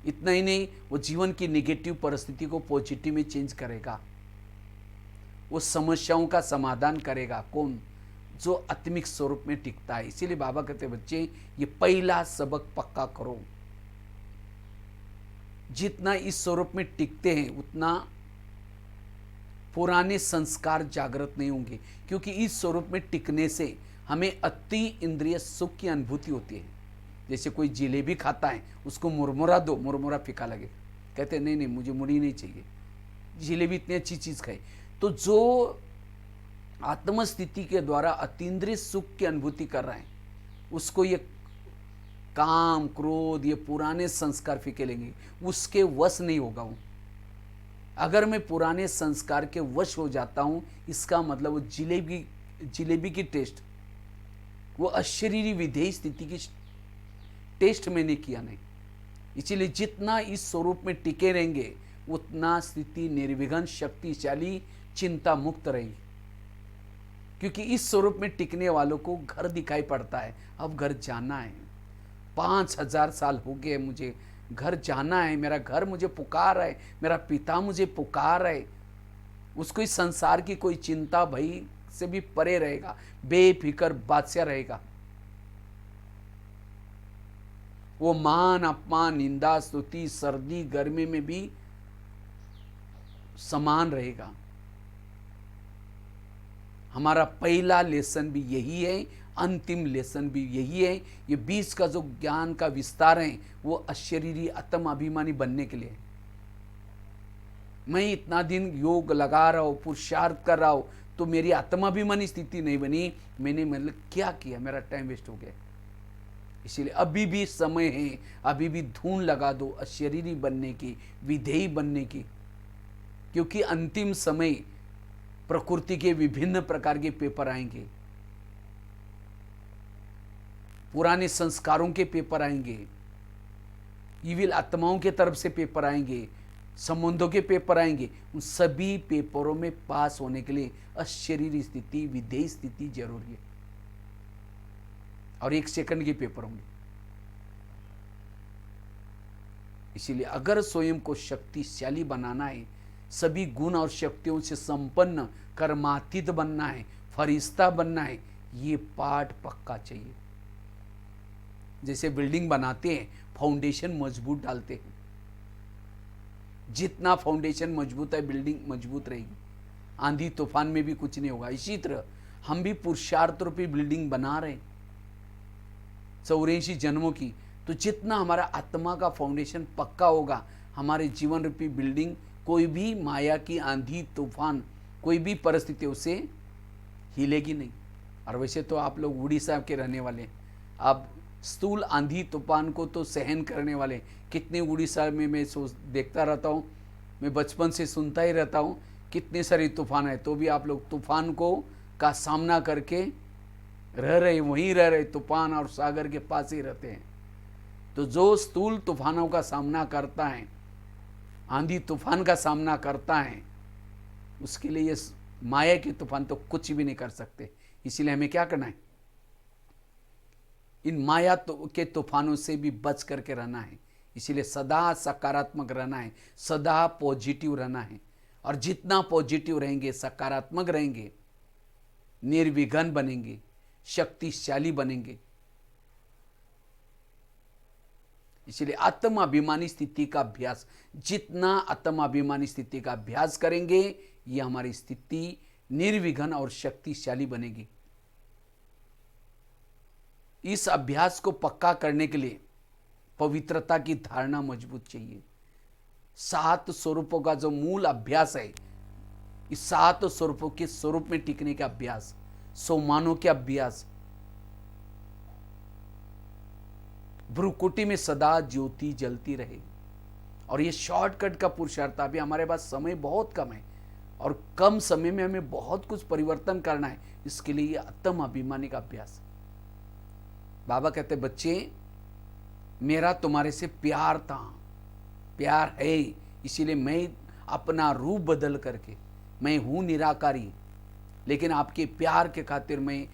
इतना ही नहीं, वो जीवन की नेगेटिव परिस्थिति को पॉजिटिव में चेंज करेगा, वो समस्याओं का समाधान करेगा। कौन? जो आत्मिक स्वरूप में टिकता है। इसीलिए बाबा कहते बच्चे, ये पहला सबक पक्का करो। जितना इस स्वरूप में टिकते हैं, उतना पुराने संस्कार जागृत नहीं होंगे। क्योंकि इस स्वरूप में टिकने से हमें अति इंद्रिय सुख की अनुभूति होती है। जैसे कोई जिलेबी खाता है, उसको मुरमुरा दो, मुरमुरा फीका लगे, कहते नहीं नहीं मुझे मुड़ी नहीं चाहिए, जिलेबी इतनी अच्छी चीज़ खाई। तो जो आत्मस्थिति के द्वारा अतीन्द्रिय सुख की अनुभूति कर रहे हैं, उसको ये काम, क्रोध, ये पुराने संस्कार फीके लेंगे, उसके वश नहीं होगा वो। अगर मैं पुराने संस्कार के वश हो जाता हूँ, इसका मतलब वो जिलेबी की टेस्ट, वो अशरीरी विधेयी स्थिति की टेस्ट मैंने किया नहीं। इसलिए जितना इस स्वरूप में टिके रहेंगे, उतना स्थिति निर्विघ्न, शक्तिशाली, चिंता मुक्त रहेगी। क्योंकि इस स्वरूप में टिकने वालों को घर दिखाई पड़ता है, अब घर जाना है, 5000 साल हो गए मुझे, घर जाना है, मेरा घर मुझे पुकार है, मेरा पिता मुझे पुकार है। उसको इस संसार की कोई चिंता भय से भी परे रहेगा, बेफिक्र बादशाह रहेगा। वो मान अपमान, निंदा, स्तुति, सर्दी गर्मी में भी समान रहेगा। हमारा पहला लेसन भी यही है, अंतिम लेसन भी यही है। ये 20 का जो ज्ञान का विस्तार है वो अशरीरी आत्म अभिमानी बनने के लिए है। मैं इतना दिन योग लगा रहा हूँ, पुरुषार्थ कर रहा हूँ, तो मेरी आत्माभिमानी स्थिति नहीं बनी, मैंने मतलब क्या किया, मेरा टाइम वेस्ट हो गया। इसीलिए अभी भी समय है, अभी भी धून लगा दो अशरीरी बनने की, विधेयी बनने की। क्योंकि अंतिम समय प्रकृति के विभिन्न प्रकार के पेपर आएंगे, पुराने संस्कारों के पेपर आएंगे, ईविल आत्माओं के तरफ से पेपर आएंगे, संबंधों के पेपर आएंगे। उन सभी पेपरों में पास होने के लिए अशरीरी स्थिति, विधेयी स्थिति जरूरी है। और 1 सेकंड के पेपर होंगे। इसीलिए अगर स्वयं को शक्तिशाली बनाना है, सभी गुण और शक्तियों से संपन्न, कर्मातीत बनना है, फरिश्ता बनना है, ये पाठ पक्का चाहिए। जैसे बिल्डिंग बनाते हैं, फाउंडेशन मजबूत डालते हैं। जितना फाउंडेशन मजबूत है, बिल्डिंग मजबूत रहेगी, आंधी तूफान में भी कुछ नहीं होगा। इसी तरह हम भी पुरुषार्थ रूपी बिल्डिंग बना रहे हैं 84 जन्मों की। तो जितना हमारा आत्मा का फाउंडेशन पक्का होगा, हमारे जीवन रूपी बिल्डिंग कोई भी माया की आंधी तूफान, कोई भी परिस्थिति उसे हिलेगी नहीं। और वैसे तो आप लोग उड़ीसा के रहने वाले, आप स्थूल आंधी तूफान को तो सहन करने वाले। कितने उड़ीसा में मैं देखता रहता हूँ, मैं बचपन से सुनता ही रहता हूँ, कितने सारे तूफान है, तो भी आप लोग तूफान को का सामना करके रह रहे, वहीं रह रहे, तूफान और सागर के पास ही रहते हैं। तो जो स्थूल तूफानों का सामना करता है, आंधी तूफान का सामना करता है, उसके लिए ये माया के तूफान तो कुछ भी नहीं कर सकते। इसीलिए हमें क्या करना है, इन माया के तूफानों से भी बच करके रहना है। इसीलिए सदा सकारात्मक रहना है, सदा पॉजिटिव रहना है। और जितना पॉजिटिव रहेंगे, सकारात्मक रहेंगे, निर्विघ्न बनेंगे, शक्तिशाली बनेंगे। इसलिए आत्माभिमानी स्थिति का अभ्यास, जितना आत्माभिमानी स्थिति का अभ्यास करेंगे, ये हमारी स्थिति निर्विघ्न और शक्तिशाली बनेगी। इस अभ्यास को पक्का करने के लिए पवित्रता की धारणा मजबूत चाहिए। 7 स्वरूपों का जो मूल अभ्यास है, इस 7 स्वरूपों के स्वरूप में टिकने का अभ्यास, सोमानों के अभ्यास, भ्रुकुटी में सदा ज्योति जलती रहे। और ये शॉर्टकट का पुरुषार्थ, अभी हमारे पास समय बहुत कम है और कम समय में हमें बहुत कुछ परिवर्तन करना है। इसके लिए ये आत्म अभिमानी का अभ्यास। बाबा कहते, बच्चे मेरा तुम्हारे से प्यार था, प्यार है, इसीलिए मैं अपना रूप बदल करके, मैं हूं निराकारी, लेकिन आपके प्यार के खातिर मैं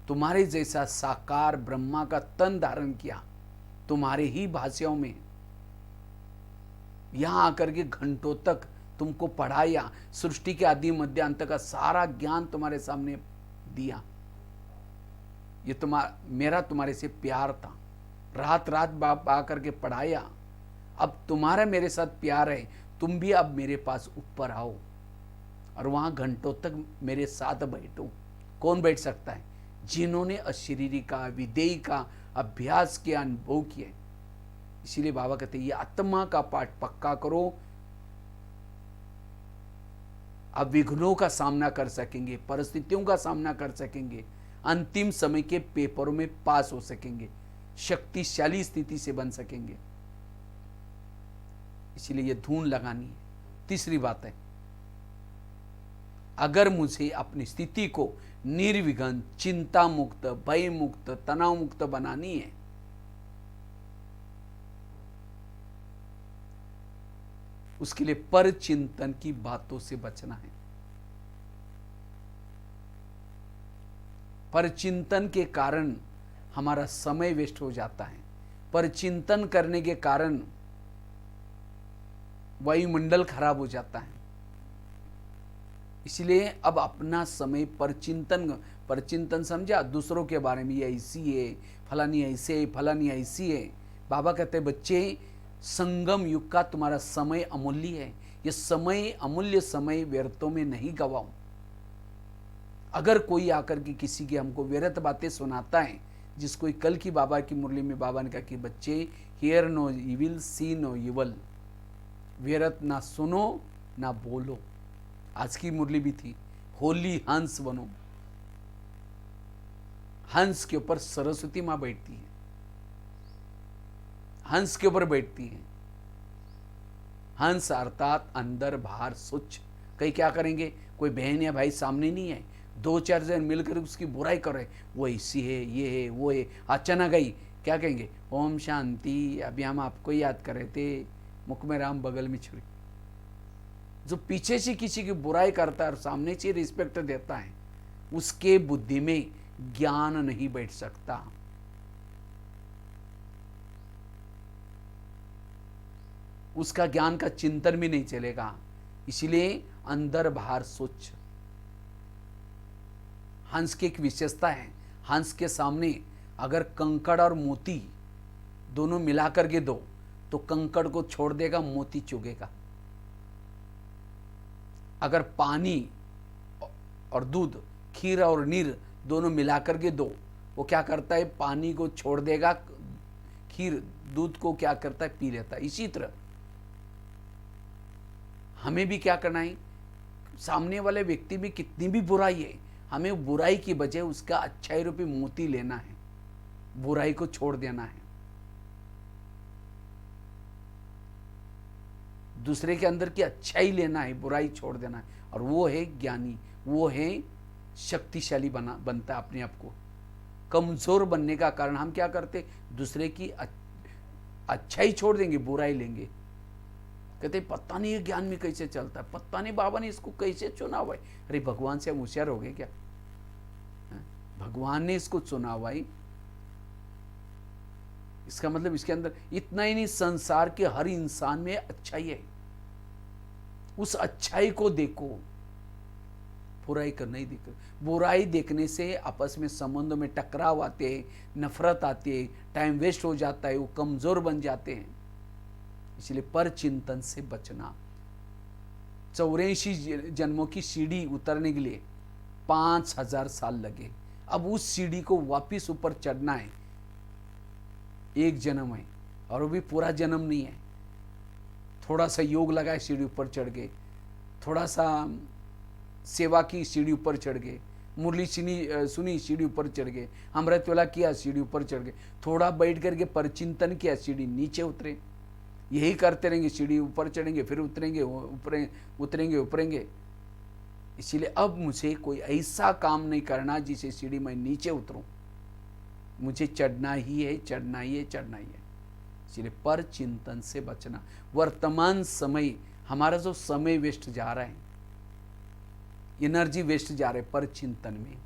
तुम्हारे जैसा साकार ब्रह्मा का तन धारण किया, तुम्हारे ही भाषाओं में यहां आकर के घंटों तक तुमको पढ़ाया, सृष्टि के आदि मध्य अंत का सारा ज्ञान तुम्हारे सामने दिया। ये मेरा तुम्हारे से प्यार था, रात रात बाप आकर के पढ़ाया। अब तुम्हारा मेरे साथ प्यार है, तुम भी अब मेरे पास ऊपर आओ और वहां घंटों तक मेरे साथ बैठो। कौन बैठ सकता है? जिन्होंने अशरीरी का, विधेयी का अभ्यास किया, अनुभव किए। इसीलिए बाबा कहते हैं, ये आत्मा का पाठ पक्का करो, अब विघ्नों का सामना कर सकेंगे, परिस्थितियों का सामना कर सकेंगे, अंतिम समय के पेपरों में पास हो सकेंगे, शक्तिशाली स्थिति से बन सकेंगे। इसलिए ये धून लगानी है। तीसरी बात है, अगर मुझे अपनी स्थिति को निर्विघ्न, चिंता मुक्त, भय मुक्त, तनाव मुक्त बनानी है, उसके लिए पर चिंतन की बातों से बचना है। पर चिंतन के कारण हमारा समय वेस्ट हो जाता है। पर चिंतन करने के कारण वायुमंडल खराब हो जाता है। इसलिए अब अपना समय पर चिंतन समझा, दूसरों के बारे में, ये ऐसी है, फलानी ऐसे है, फलानी ऐसी है। बाबा कहते हैं बच्चे, संगम युग का तुम्हारा समय अमूल्य है। ये समय, अमूल्य समय व्यर्थों में नहीं गवाओ। अगर कोई आकर के किसी की हमको व्यर्थ बातें सुनाता है, जिसको कल की बाबा की मुरली में बाबा ने कहा कि बच्चे, hear no evil, see no evil, व्यर्थ ना सुनो ना बोलो। आज की मुरली भी थी, होली हंस बनो। हंस के ऊपर सरस्वती माँ बैठती है, हंस के ऊपर बैठती है। हंस अर्थात अंदर बाहर स्वच्छ। कई क्या करेंगे, कोई बहन या भाई सामने नहीं है, 2-4 जन मिलकर उसकी बुराई कर रहे, वो ऐसी है, ये है, वो है, अचानक गई, क्या कहेंगे, ओम शांति, अभी हम आपको याद कर रहे थे, मुख में राम बगल में छुरी। जो पीछे से किसी की बुराई करता है और सामने से रिस्पेक्ट देता है, उसके बुद्धि में ज्ञान नहीं बैठ सकता। उसका ज्ञान का चिंतन भी नहीं चलेगा। इसलिए अंदर बाहर स्वच्छ। हंस की एक विशेषता है, हंस के सामने अगर कंकड़ और मोती दोनों मिला करके दो तो कंकड़ को छोड़ देगा, मोती चुगेगा। अगर पानी और दूध, खीर और नीर दोनों मिला करके दो, वो क्या करता है, पानी को छोड़ देगा, खीर दूध को क्या करता है, पी लेता है। इसी तरह हमें भी क्या करना है, सामने वाले व्यक्ति में कितनी भी बुराई है, हमें बुराई की बजाय उसका अच्छाई रूपी मोती लेना है, बुराई को छोड़ देना है। दूसरे के अंदर की अच्छाई लेना है, बुराई छोड़ देना है। और वो है ज्ञानी, वो है शक्तिशाली बनता है अपने आप को। कमजोर बनने का कारण हम क्या करते, दूसरे की अच्छाई छोड़ देंगे, बुराई लेंगे। कहते पता नहीं ये ज्ञान में कैसे चलता है, पता नहीं बाबा ने इसको कैसे चुना हुआ है। अरे भगवान से हम होशियार हो गए क्या? भगवान ने इसको चुना हुआ है। इसका मतलब इसके अंदर इतना ही नहीं, संसार के हर इंसान में अच्छाई है। उस अच्छाई को देखो, बुराई कर नहीं देखो। बुराई देखने से आपस में संबंधों में टकराव आते हैं, नफरत आती है, टाइम वेस्ट हो जाता है, वो कमजोर बन जाते हैं। इसलिए पर चिंतन से बचना। 84 जन्मों की सीढ़ी उतरने के लिए 5000 साल लगे। अब उस सीढ़ी को वापिस ऊपर चढ़ना है, एक जन्म है, और वो भी पूरा जन्म नहीं है। थोड़ा सा योग लगाए, सीढ़ी ऊपर चढ़ गए, थोड़ा सा सेवा की, सीढ़ी ऊपर चढ़ गए, मुरली सुनी, सीढ़ी ऊपर चढ़ गए, अमृत वेला किया, सीढ़ी ऊपर चढ़ गए, थोड़ा बैठ करके परचिंतन किया, सीढ़ी नीचे उतरे। यही करते रहेंगे, सीढ़ी ऊपर चढ़ेंगे, फिर उतरेंगे, ऊपरेंगे। इसीलिए अब मुझे कोई ऐसा काम नहीं करना जिसे सीढ़ी मैं नीचे उतरूं। मुझे चढ़ना ही है। इसलिए पर चिंतन से बचना। वर्तमान समय, हमारा जो समय वेस्ट जा रहा है, एनर्जी वेस्ट जा रहा है पर चिंतन में।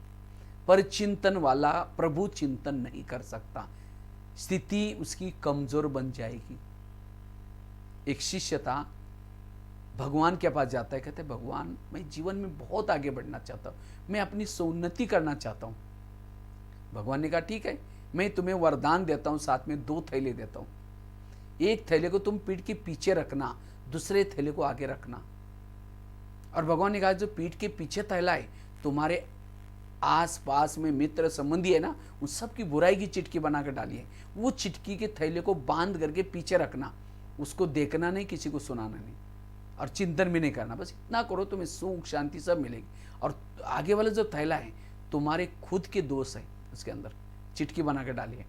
पर चिंतन वाला प्रभु चिंतन नहीं कर सकता, स्थिति उसकी कमजोर बन जाएगी। एक शिष्य था, भगवान के पास जाता है, कहते भगवान मैं जीवन में बहुत आगे बढ़ना चाहता हूँ, मैं अपनी सोन्नति करना चाहता हूँ। भगवान ने कहा ठीक है, मैं तुम्हें वरदान देता हूँ, साथ में 2 थैले देता हूँ। एक थैले को तुम पीठ के पीछे रखना, दूसरे थैले को आगे रखना। और भगवान ने कहा जो पीठ के पीछे थैला है, तुम्हारे आस पास में मित्र संबंधी है ना, उन सब की बुराई की चिटकी बनाकर डाली है। वो चिटकी के थैले को बांध करके पीछे रखना, उसको देखना नहीं, किसी को सुनाना नहीं, और चिंतन भी नहीं करना। बस इतना करो, तुम्हें सुख शांति सब मिलेगी। और आगे वाला जो थैला है, तुम्हारे खुद के दोष है, उसके अंदर चिटकी बना के डाली है,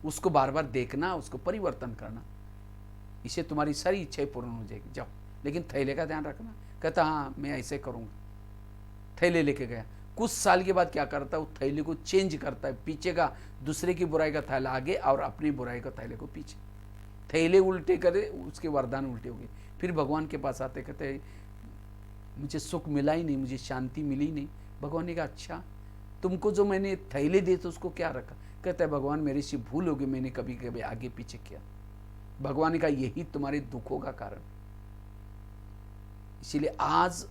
उसको बार बार देखना, उसको परिवर्तन करना, इससे तुम्हारी सारी इच्छाएं पूर्ण हो जाएगी। जाओ, लेकिन थैले का ध्यान रखना। कहता हाँ मैं ऐसे करूँगा। थैले लेके गया, कुछ साल के बाद क्या करता है, वो थैले को चेंज करता है, पीछे का दूसरे की बुराई का थैला आगे और अपनी बुराई का थैले को पीछे। थैले उल्टे करे, उसके वरदान उल्टे हो गए। फिर भगवान के पास आते, कहते मुझे सुख मिला ही नहीं, मुझे शांति मिली ही नहीं। भगवान ने कहा अच्छा, तुमको जो मैंने थैले दिए तो उसको क्या रखा? कहता है भगवान मेरे से भूल हो गई, मैंने कभी कभी आगे पीछे किया। भगवान ने कहा यही तुम्हारे दुखों का कारण। इसीलिए आज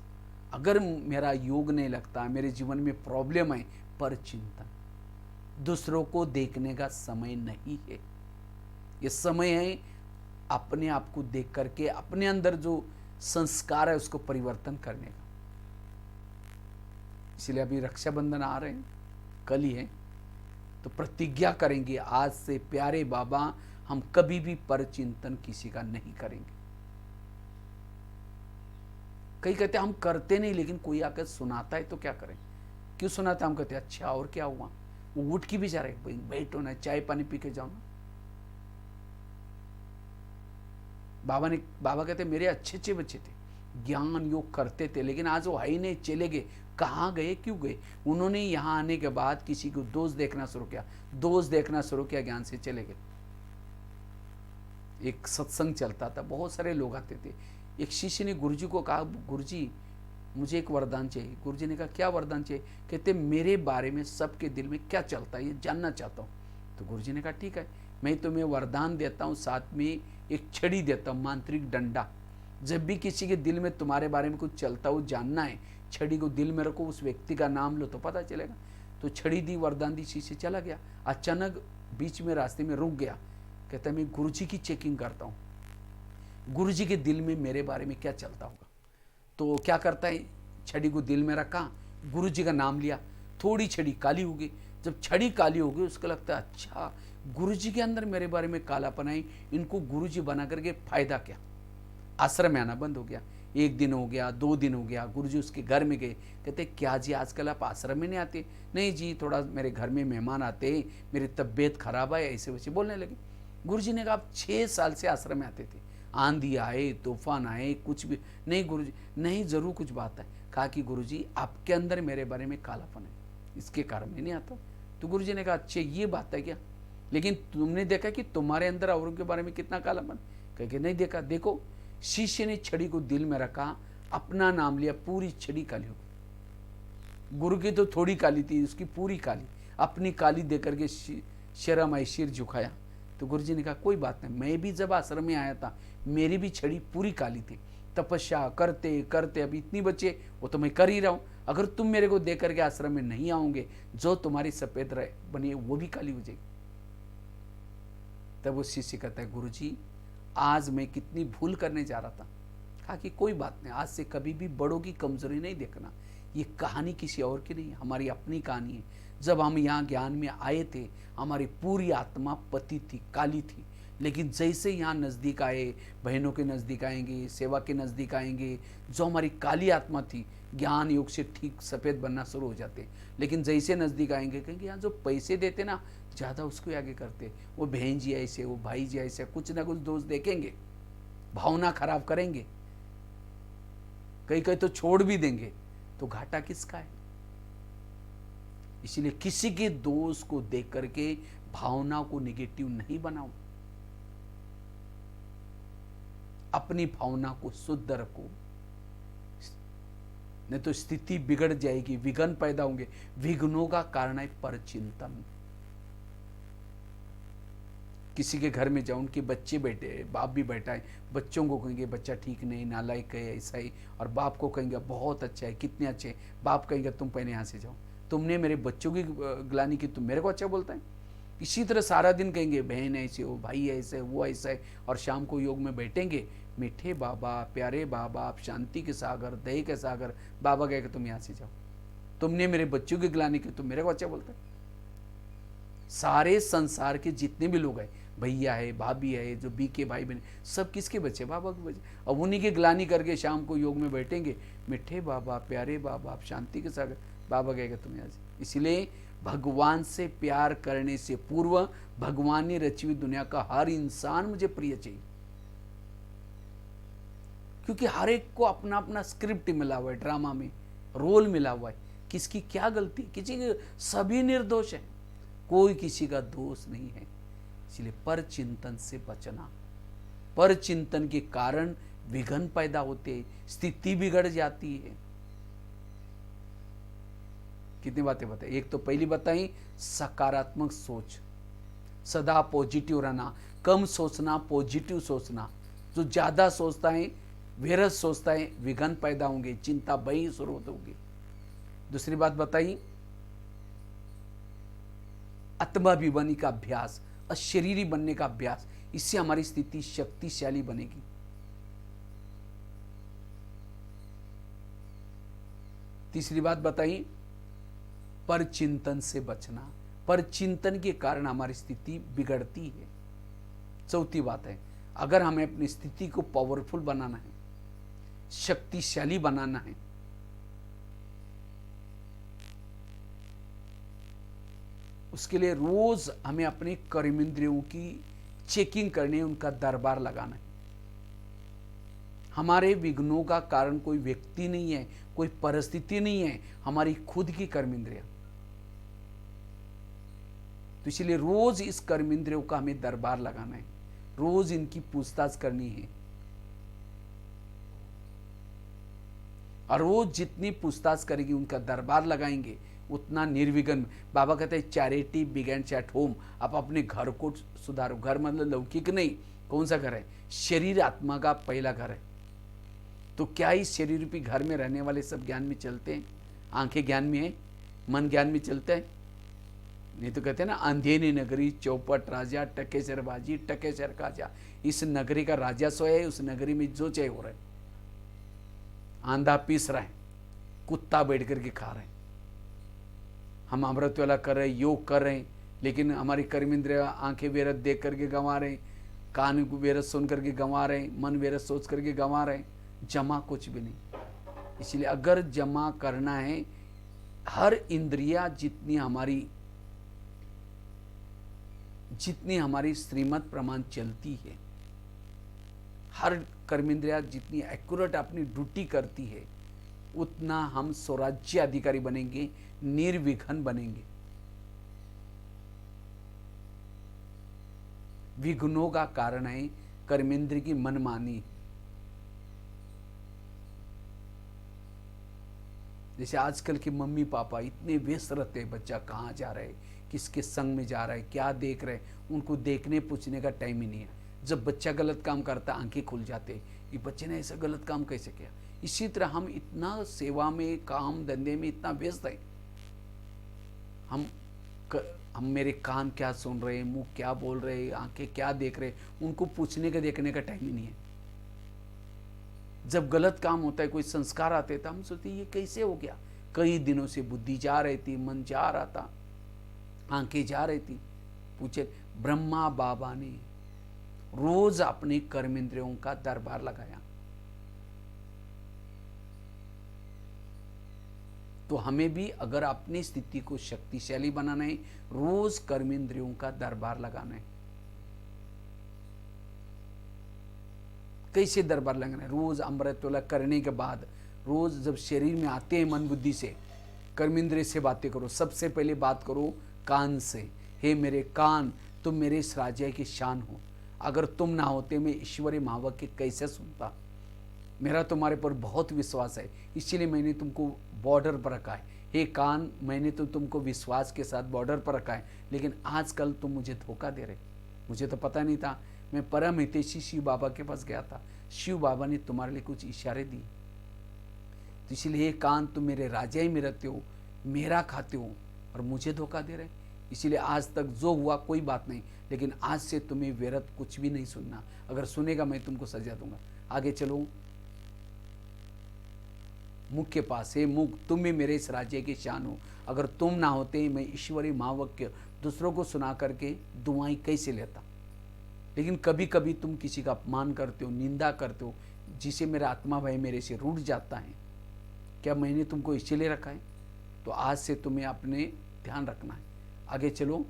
अगर मेरा योग नहीं लगता, मेरे जीवन में प्रॉब्लम है, पर चिंतन, दूसरों को देखने का समय नहीं है। ये समय है अपने आप को देख करके अपने अंदर जो संस्कार है उसको परिवर्तन करने का। इसलिए अभी रक्षाबंधन आ रहे हैं, कल ही है, तो प्रतिज्ञा करेंगे आज से प्यारे बाबा हम कभी भी पर चिंतन किसी का नहीं करेंगे। कई कहते हैं हम करते नहीं, लेकिन कोई आकर सुनाता है तो क्या करें? क्यों सुनाता? हम कहते हैं अच्छा और क्या हुआ? वो उठ के भी जा रहे, बैठो ना, चाय पानी पी के जाओ ना। बाबा कहते मेरे अच्छे अच्छे बच्चे थे, ज्ञान योग करते थे, लेकिन आज वो है ही नहीं, चले गए। कहाँ गए, क्यों गए? उन्होंने यहाँ आने के बाद किसी को दोष देखना शुरू किया, ज्ञान से चले गए। एक सत्संग चलता था, बहुत सारे लोग आते थे। एक शिष्य ने गुरुजी को कहा गुरुजी मुझे एक वरदान चाहिए। गुरुजी ने कहा क्या वरदान चाहिए? कहते मेरे बारे में सबके दिल में क्या चलता है ये जानना चाहता हूँ। तो गुरुजी ने कहा ठीक है, मैं तुम्हें वरदान देता हूँ, साथ में एक छड़ी देता हूँ, मांत्रिक डंडा। जब भी किसी के दिल में तुम्हारे बारे में कुछ चलता हो जानना है, छड़ी को दिल में रखो, उस व्यक्ति का नाम लो तो पता चलेगा। तो छड़ी दी, वरदान दी, शिष्य चला गया। अचानक बीच में रास्ते में रुक गया, कहता मैं गुरुजी की चेकिंग करता हूँ, गुरुजी के दिल में मेरे बारे में क्या चलता होगा। तो क्या करता है, छड़ी को दिल में रखा, गुरुजी का नाम लिया, थोड़ी छड़ी काली हो गई। जब छड़ी काली हो गई उसको लगता है अच्छा गुरुजी के अंदर मेरे बारे में कालापन आई, इनको गुरुजी बना करके फायदा क्या। आश्रम में आना बंद हो गया। 1 दिन हो गया, 2 दिन हो गया, गुरुजी उसके घर में गए। कहते क्या जी आजकल आप आश्रम में नहीं आते? नहीं जी थोड़ा मेरे घर में मेहमान आते हैं, मेरी तबीयत खराब है, ऐसे वैसे बोलने लगे। गुरुजी ने कहा आप 6 साल से आश्रम में आते थे, आंधी आए तूफान आए कुछ भी नहीं? गुरुजी नहीं, जरूर कुछ बात है। कहा कि गुरुजी आपके अंदर मेरे बारे में कालापन है, इसके कारण मैं नहीं आता। तो गुरुजी ने कहा अच्छा ये बात है क्या, लेकिन तुमने देखा कि तुम्हारे अंदर औरों के बारे में कितना कालापन? कह के नहीं देखा। देखो शिष्य ने छड़ी को दिल में रखा, अपना नाम लिया, पूरी छड़ी काली हो गई। गुरु की तो थोड़ी काली थी, उसकी पूरी काली, अपनी काली देकर के शर्म आई, सिर झुकाया। तो गुरुजी ने कहा कोई बात नहीं, मैं भी जब आश्रम में आया था मेरी भी छड़ी पूरी काली थी, तपस्या करते करते अभी इतनी बचे वो तो मैं कर ही रहा हूँ। अगर तुम मेरे को देख करके आश्रम में नहीं आओगे, जो तुम्हारी सफेद बनी है वो भी काली हो जाएगी। तब वो शिष्य कहता है गुरुजी आज मैं कितनी भूल करने जा रहा था। कहा कि कोई बात नहीं, आज से कभी भी बड़ों की कमजोरी नहीं देखना, ये कहानी किसी और की नहीं, हमारी अपनी कहानी है। जब हम यहाँ ज्ञान में आए थे हमारी पूरी आत्मा पति थी, काली थी, लेकिन जैसे यहाँ नज़दीक आए, बहनों के नज़दीक आएंगे, सेवा के नज़दीक आएंगे, जो हमारी काली आत्मा थी ज्ञान योग से ठीक सफ़ेद बनना शुरू हो जाते। लेकिन जैसे नज़दीक आएंगे कहेंगे यहाँ जो पैसे देते ना ज़्यादा उसको आगे करते, वो बहन जी ऐसे, वो भाई जी ऐसे, कुछ ना कुछ दोस्त देखेंगे, भावना खराब करेंगे, कई कई तो छोड़ भी देंगे, तो घाटा किसका है? इसीलिए किसी के दोष को देख करके भावना को नेगेटिव नहीं बनाओ, अपनी भावना को शुद्ध रखो, नहीं तो स्थिति बिगड़ जाएगी, विघ्न पैदा होंगे। विघ्नों का कारण है परचिंतन। किसी के घर में जाओ, उनके बच्चे बैठे, बाप भी बैठा है, बच्चों को कहेंगे बच्चा ठीक नहीं, नालायक है, ऐसा ही, और बाप को कहेंगे बहुत अच्छा है, कितने अच्छे। बाप कहेंगे तुम पहले यहाँ से जाओ, तुमने मेरे बच्चों की ग्लानि की, तुम मेरे को अच्छा बोलता है। इसी तरह सारा दिन कहेंगे बहन ऐसे हो, भाई ऐसे है, वो ऐसा है, और शाम को योग में बैठेंगे, मीठे बाबा, प्यारे बाबा, आप शांति के सागर, दया के सागर। बाबा कहेगा तुम यहाँ से जाओ, तुमने मेरे बच्चों की ग्लानि की, तुम मेरे को अच्छा बोलता है। सारे संसार के जितने भी लोग हैं, भैया है, भाभी है, जो बी के भाई बहन, सब किसके बच्चे? बाबा के बच्चे। अब उन्हीं की ग्लानि करके शाम को योग में बैठेंगे, मीठे बाबा, प्यारे बाबा, आप शांति के सागर। बाबा कहेगा तुम यहाँ से। इसलिए भगवान से प्यार करने से पूर्व भगवान ने रची हुई दुनिया का हर इंसान मुझे प्रिय चाहिए, क्योंकि हर एक को अपना अपना स्क्रिप्ट मिला हुआ है, ड्रामा में रोल मिला हुआ है, किसकी क्या गलती, किसी की, सभी निर्दोष है, कोई किसी का दोष नहीं है। इसलिए पर चिंतन से बचना, पर चिंतन के कारण विघ्न पैदा होते हैं, स्थिति बिगड़ जाती है। कितनी बातें बताई। एक तो पहली बताई सकारात्मक सोच, सदा पॉजिटिव रहना, कम सोचना, पॉजिटिव सोचना। जो ज़्यादा सोचता है, व्यर्थ सोचता है, विघ्न पैदा होंगे, चिंता भय शुरू होगी। दूसरी बात बताई आत्माभिमानी का अभ्यास, अशरीरी बनने का अभ्यास। इससे हमारी स्थिति शक्तिशाली बनेगी। तीसरी बात बताई पर चिंतन से बचना, पर चिंतन के कारण हमारी स्थिति बिगड़ती है। चौथी बात है अगर हमें अपनी स्थिति को पावरफुल बनाना है, शक्तिशाली बनाना है, उसके लिए रोज हमें अपने कर्मेंद्रियों की चेकिंग करनी है, उनका दरबार लगाना है। हमारे विघ्नों का कारण कोई व्यक्ति नहीं है, कोई परिस्थिति नहीं है, हमारी खुद की कर्मेंद्रियां। तो इसलिए रोज इस कर्मेंद्रियों का हमें दरबार लगाना है, रोज इनकी पूछताछ करनी है। और रोज जितनी पूछताछ करेगी, उनका दरबार लगाएंगे, उतना निर्विघ्न। बाबा कहते हैं चैरिटी बिगेन्स एट होम। आप अपने घर को सुधारो। घर मतलब लौकिक नहीं, कौन सा घर है? शरीर आत्मा का पहला घर है। तो क्या इस शरीर रूपी घर में रहने वाले सब ज्ञान में चलते हैं? आंखें ज्ञान में है, मन ज्ञान में चलता है? नहीं तो कहते हैं ना अंधेरी नगरी चौपट राजा टकेसर बाजी टकेसर काजा। इस नगरी का राजा सोया है, उस नगरी में जो चाहे हो रहा है। आंधा पीस रहा है, कुत्ता बैठ करके खा रहे हैं। हम अमृत वाला कर रहे हैं, योग कर रहे हैं, लेकिन हमारी कर्मेंद्रिय आंखें व्यर्थ देख करके गंवा रहे हैं, कान को व्यर्थ सुन करके गंवा रहे हैं, मन व्यर्थ सोच करके गंवा रहे हैं, जमा कुछ भी नहीं। इसलिए अगर जमा करना है, हर इंद्रिया जितनी हमारी श्रीमत प्रमाण चलती है, हर कर्मेंद्रिया जितनी एक्यूरेट अपनी ड्यूटी करती है, उतना हम स्वराज्य अधिकारी बनेंगे, निर्विघ्न बनेंगे। विघ्नों का कारण है कर्मेंद्र की मनमानी। जैसे आजकल के मम्मी पापा इतने व्यस्त रहते हैं, बच्चा कहाँ जा रहा है, किसके संग में जा रहा है, क्या देख रहे हैं, उनको देखने पूछने का टाइम ही नहीं है। जब बच्चा गलत काम करता आंखें खुल जाते, ये बच्चे ने ऐसा गलत काम कैसे किया। इसी तरह हम इतना सेवा में, काम धंधे में इतना व्यस्त है, हम मेरे कान क्या सुन रहे हैं, मुंह क्या बोल रहे हैं, आंखें क्या देख रहे हैं, उनको पूछने का देखने का टाइम ही नहीं है। जब गलत काम होता है, कोई संस्कार आते हैं, तो हम सोचते ये कैसे हो गया। कई दिनों से बुद्धि जा रही थी, मन जा रहा था, आंखें जा रही थी। पूछे ब्रह्मा बाबा ने रोज अपने कर्मेंद्रियों का दरबार लगाया। तो हमें भी अगर अपनी स्थिति को शक्तिशाली बनाना है, रोज कर्मेंद्रियों का दरबार लगाना है। कैसे दरबार लगाना है? रोज अमृत वाला करने के बाद, रोज जब शरीर में आते हैं मन बुद्धि से, कर्मेंद्रिय से बातें करो। सबसे पहले बात करो कान से। हे मेरे कान, तुम मेरे इस राज्य की शान हो। अगर तुम ना होते मैं ईश्वरीय महावाक्य कैसे सुनता। मेरा तुम्हारे पर बहुत विश्वास है, इसलिए मैंने तुमको बॉर्डर पर रखा है। हे कान, मैंने तो तुमको विश्वास के साथ बॉर्डर पर रखा है, लेकिन आजकल तुम मुझे धोखा दे रहे। मुझे तो पता नहीं था। मैं परम हितैषी शिव बाबा के पास गया था, शिव बाबा ने तुम्हारे लिए कुछ इशारे दिए। तो इसलिए हे कान, तुम मेरे राजा ही में रहते हो, मेरा खाते हो और मुझे धोखा दे रहे। इसीलिए आज तक जो हुआ कोई बात नहीं, लेकिन आज से तुम्हें व्यर्थ कुछ भी नहीं सुनना। अगर सुनेगा मैं तुमको सजा दूंगा। आगे चलो मुख के पास। है मुख, तुम भी मेरे इस राज्य की शान हो। अगर तुम ना होते मैं ईश्वरीय महावाक्य दूसरों को सुना करके दुआएं कैसे लेता। लेकिन कभी कभी तुम किसी का अपमान करते हो, निंदा करते हो, जिसे मेरा आत्मा भाई मेरे से रूठ जाता है। क्या मैंने तुमको इसीलिए रखा है? तो आज से तुम्हें अपने ध्यान रखना है। आगे चलो।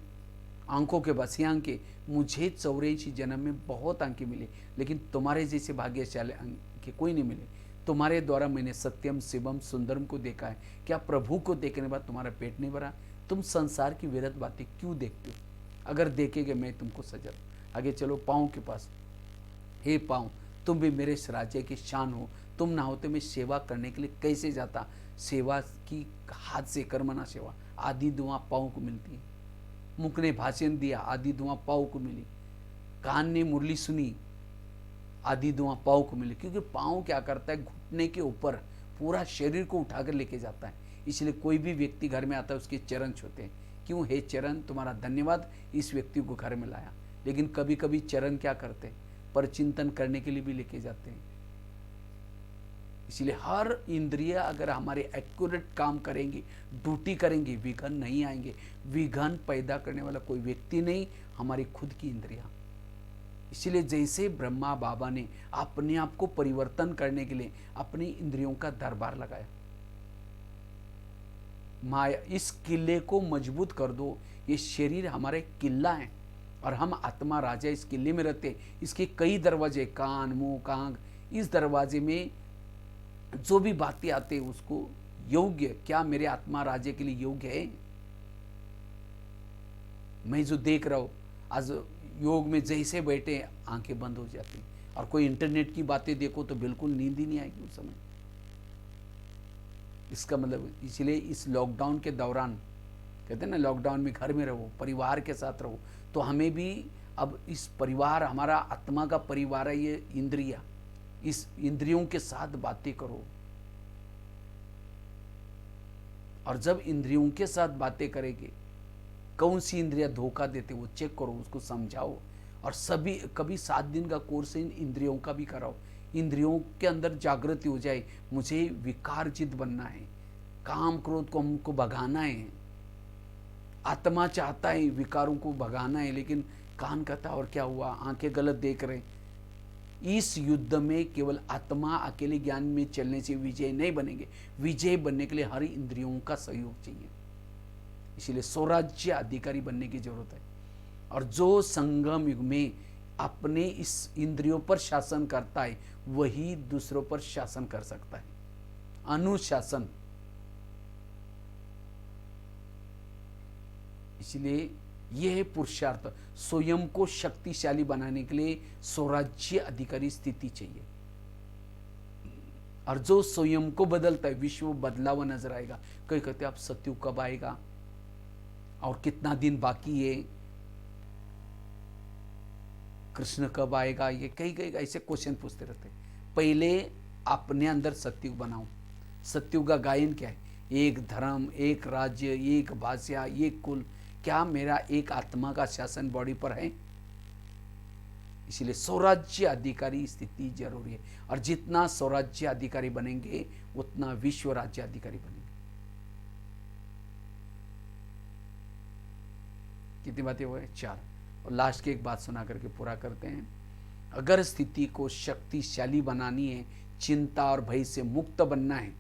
आंखों के बस, ये आंखें, मुझे 84 जन्म में बहुत आंखें मिली, लेकिन तुम्हारे जैसे भाग्यशाली आंखें कोई नहीं मिले। तुम्हारे द्वारा मैंने सत्यम शिवम सुंदरम को देखा है। क्या प्रभु को देखने के बाद तुम्हारा पेट नहीं भरा? तुम संसार की व्यर्थ बातें क्यों देखते हो? अगर देखेगे मैं तुमको सजा दूं। आगे चलो पाँव के पास। हे पाँव, तुम भी मेरे इस राज्य की शान हो, तुम ना होते मैं सेवा करने के लिए कैसे जाता। सेवा की हाथ से कर्मना सेवा, आधी दुआ पाँव को मिलती है। मुख ने भाषण दिया, आधी दुआ पाँव को मिली। कान ने मुरली सुनी, आधी दुआ पाँव को मिली। क्योंकि पाँव क्या करता है, घुटने के ऊपर पूरा शरीर को उठाकर लेके जाता है। इसलिए कोई भी व्यक्ति घर में आता है उसके चरण छूते हैं। क्यों? हे चरण, तुम्हारा धन्यवाद, इस व्यक्ति को घर में लाया। लेकिन कभी कभी चरण क्या करते हैं, पर चिंतन करने के लिए भी लेके जाते हैं। इसलिए हर इंद्रिय अगर हमारे एक्यूरेट काम करेंगे, ड्यूटी करेंगे, विघन नहीं आएंगे। विघन पैदा करने वाला कोई व्यक्ति नहीं, हमारी खुद की इंद्रिया। इसलिए जैसे ब्रह्मा बाबा ने अपने आप को परिवर्तन करने के लिए अपनी इंद्रियों का दरबार लगाया, माया इस किले को मजबूत कर दो। ये शरीर हमारे किला है और हम आत्मा राजा इस किले में रहते। इसके कई दरवाजे, कान, मुंह, कांग, इस दरवाजे में जो भी बातें आते हैं उसको योग्य, क्या मेरे आत्मा राजा के लिए योग्य है? मैं जो देख रहा हूं आज योग में जैसे बैठे आंखें बंद हो जाती, और कोई इंटरनेट की बातें देखो तो बिल्कुल नींद ही नहीं आएगी उस समय। इसका मतलब, इसलिए इस लॉकडाउन के दौरान कहते हैं ना, लॉकडाउन में घर में रहो, परिवार के साथ रहो। तो हमें भी अब इस परिवार, हमारा आत्मा का परिवार है ये इंद्रिया, इस इंद्रियों के साथ बातें करो। और जब इंद्रियों के साथ बातें करेंगे, कौन सी इंद्रिया धोखा देते वो चेक करो, उसको समझाओ। और सभी कभी 7 दिन का कोर्स इन इंद्रियों का भी कराओ। इंद्रियों के अंदर जागृति हो जाए, मुझे विकारजित बनना है, काम क्रोध को हमको भगाना है। आत्मा चाहता है विकारों को भगाना है, लेकिन कान कहता और क्या हुआ, आंखें गलत देख रहे। इस युद्ध में केवल आत्मा अकेले ज्ञान में चलने से विजय नहीं बनेंगे। विजय बनने के लिए हर इंद्रियों का सहयोग चाहिए। इसलिए स्वराज्य अधिकारी बनने की जरूरत है। और जो संगम युग में अपने इस इंद्रियों पर शासन करता है, वही दूसरों पर शासन कर सकता है। अनुशासन। इसलिए यह है पुरुषार्थ। स्वयं को शक्तिशाली बनाने के लिए स्वराज्य अधिकारी स्थिति चाहिए। और जो स्वयं को बदलता है, विश्व बदला हुआ नजर आएगा। कई कहते आप सत्युग कब आएगा और कितना दिन बाकी है, कृष्ण कब आएगा, ये कई कई ऐसे क्वेश्चन पूछते रहते। पहले अपने अंदर सत्युग बनाओ। सत्युग का गायन क्या है? एक धर्म, एक राज्य, एक भाषा, एक कुल। क्या मेरा एक आत्मा का शासन बॉडी पर है? इसलिए स्वराज्य अधिकारी स्थिति जरूरी है। और जितना स्वराज्य अधिकारी बनेंगे उतना विश्व राज्य अधिकारी बनेंगे। कितनी बातें हुए? 4। और लास्ट की एक बात सुना करके पूरा करते हैं। अगर स्थिति को शक्तिशाली बनानी है, चिंता और भय से मुक्त बनना है,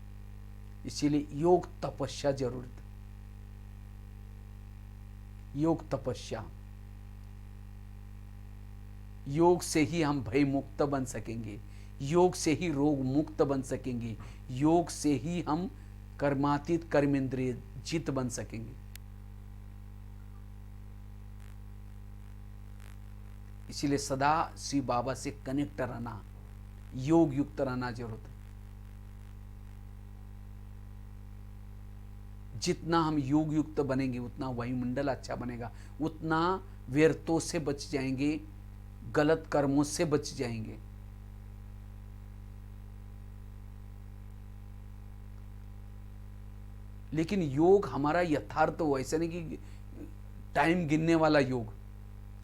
इसीलिए योग तपस्या जरूरत है। योग तपस्या, योग से ही हम भय मुक्त बन सकेंगे, योग से ही रोग मुक्त बन सकेंगे, योग से ही हम कर्मातीत कर्मेंद्रिय जित बन सकेंगे। इसीलिए सदा शिव बाबा से कनेक्ट रहना, योग युक्त रहना जरूरत है। जितना हम योग युक्त बनेंगे उतना वायुमंडल अच्छा बनेगा, उतना व्यर्थों से बच जाएंगे, गलत कर्मों से बच जाएंगे। लेकिन योग हमारा यथार्थ हो, ऐसा नहीं कि टाइम गिनने वाला योग,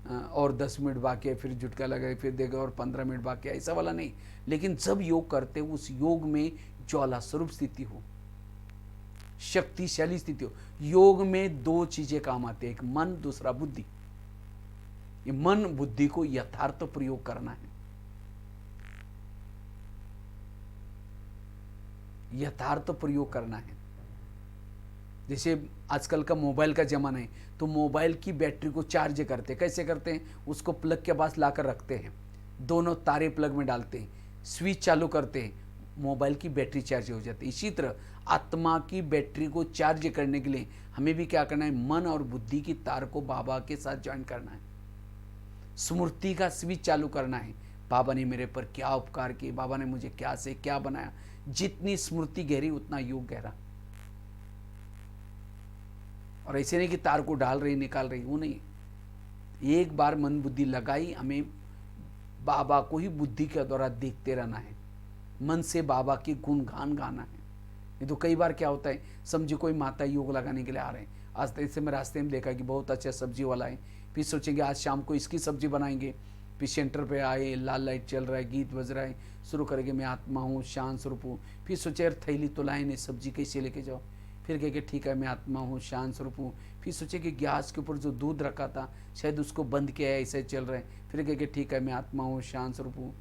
और 10 मिनट बाकी है फिर झुटका लगाए फिर देगा और 15 मिनट बाकी है, ऐसा वाला नहीं। लेकिन जब योग करते उस योग में ज्वाला स्वरूप स्थिति हो, शक्तिशाली स्थिति हो। योग में 2 चीजें काम आते हैं, एक मन, दूसरा बुद्धि। ये मन बुद्धि को यथार्थ प्रयोग करना है, यथार्थ प्रयोग करना है। जैसे आजकल का मोबाइल का जमाना है, तो मोबाइल की बैटरी को चार्ज करते हैं। कैसे करते हैं? उसको प्लग के पास लाकर रखते हैं, दोनों तारे प्लग में डालते हैं, स्विच चालू करते हैं, मोबाइल की बैटरी चार्ज हो जाती है। इसी तरह आत्मा की बैटरी को चार्ज करने के लिए हमें भी क्या करना है? मन और बुद्धि की तार को बाबा के साथ ज्वाइन करना है, स्मृति का स्विच चालू करना है, बाबा ने मेरे पर क्या उपकार किए, बाबा ने मुझे क्या से क्या बनाया। जितनी स्मृति गहरी उतना योग गहरा। और ऐसे नहीं कि तार को डाल रही निकाल रही, वो नहीं। एक बार मन बुद्धि लगाई, हमें बाबा को ही बुद्धि के द्वारा देखते रहना है, मन से बाबा के गुणगान गाना है। नहीं तो कई बार क्या होता है, समझो कोई माता योग लगाने के लिए आ रहे हैं, आज ऐसे में रास्ते में देखा कि बहुत अच्छा सब्जी वाला है, फिर सोचेंगे आज शाम को इसकी सब्जी बनाएंगे। फिर सेंटर पे आए, लाल लाइट चल रहा है, गीत बज रहा है, शुरू करेंगे मैं आत्मा हूँ, शांत स्वरूप हूँ। फिर सोचे यार थैली तो लाए नहीं, सब्जी कैसे लेके जाओ। फिर कहे कि ठीक है मैं आत्मा हूँ, शांत स्वरूप हूँ। फिर सोचे कि गैस के ऊपर जो दूध रखा था शायद उसको बंद किया है, ऐसे चल रहा है। फिर कहे कि ठीक है मैं आत्मा हूँ, शांत स्वरूप हूँ।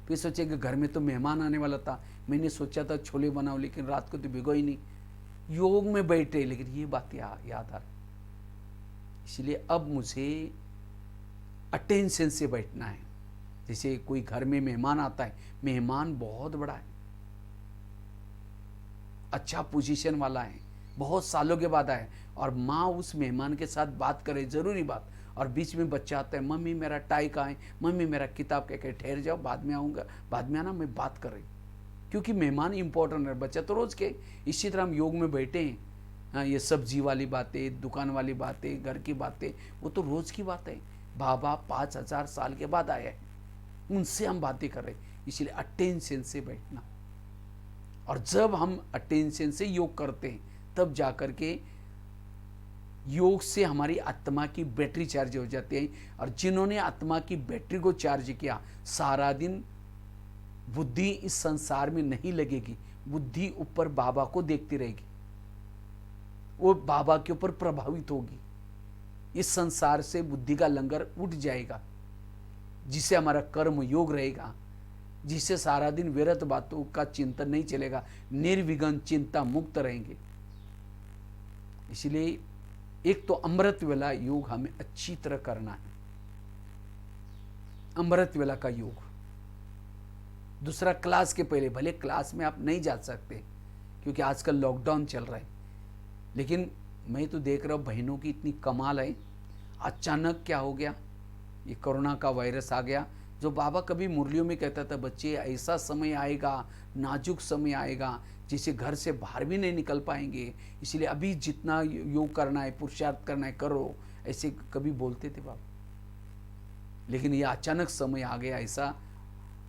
फिर सोचे कि घर में तो मेहमान आने वाला था, मैंने सोचा था छोले बनाओ, लेकिन रात को तो भिगो ही नहीं। योग में बैठे लेकिन ये बात याद आ रही। इसलिए अब मुझे अटेंशन से बैठना है। जैसे कोई घर में मेहमान आता है, मेहमान बहुत बड़ा है, अच्छा पोजीशन वाला है, बहुत सालों के बाद आए, और माँ उस मेहमान के साथ बात करे, जरूरी बात, और बीच में बच्चा आता है, मम्मी मेरा टाई कहाँ है, मम्मी मेरा किताब, कह के ठहर जाओ बाद में आऊँगा, बाद में आना, मैं बात कर रही। क्योंकि मेहमान इंपॉर्टेंट है, बच्चा तो रोज़ के। इसी तरह हम योग में बैठे हैं, हाँ, ये सब्जी वाली बातें, दुकान वाली बातें, घर की बातें, वो तो रोज़ की बात है। बाबा 5000 साल के बाद आया है, उनसे हम बातें कर रहे। इसलिए अटेंशन से बैठना। और जब हम अटेंशन से योग करते हैं तब जाकर के योग से हमारी आत्मा की बैटरी चार्ज हो जाती है। और जिन्होंने आत्मा की बैटरी को चार्ज किया, सारा दिन बुद्धि इस संसार में नहीं लगेगी, बुद्धि ऊपर बाबा को देखती रहेगी, वो बाबा के ऊपर प्रभावित होगी। इस संसार से बुद्धि का लंगर उठ जाएगा, जिससे हमारा कर्म योग रहेगा, जिससे सारा दिन व्यर्थ बातों का चिंतन नहीं चलेगा, निर्विघ्न चिंता मुक्त रहेंगे। इसलिए एक तो अमृत वेला योग हमें अच्छी तरह करना है, अमृत वेला का योग। दूसरा, क्लास के पहले, भले क्लास में आप नहीं जा सकते क्योंकि आजकल लॉकडाउन चल रहा है, लेकिन मैं तो देख रहा हूँ बहनों की इतनी कमाल है। अचानक क्या हो गया, ये कोरोना का वायरस आ गया। जो बाबा कभी मुरलियों में कहता था, बच्चे ऐसा समय आएगा, नाजुक समय आएगा, जिसे घर से बाहर भी नहीं निकल पाएंगे, इसलिए अभी जितना योग करना है, पुरुषार्थ करना है, करो, ऐसे कभी बोलते थे बाबा। लेकिन ये अचानक समय आ गया ऐसा,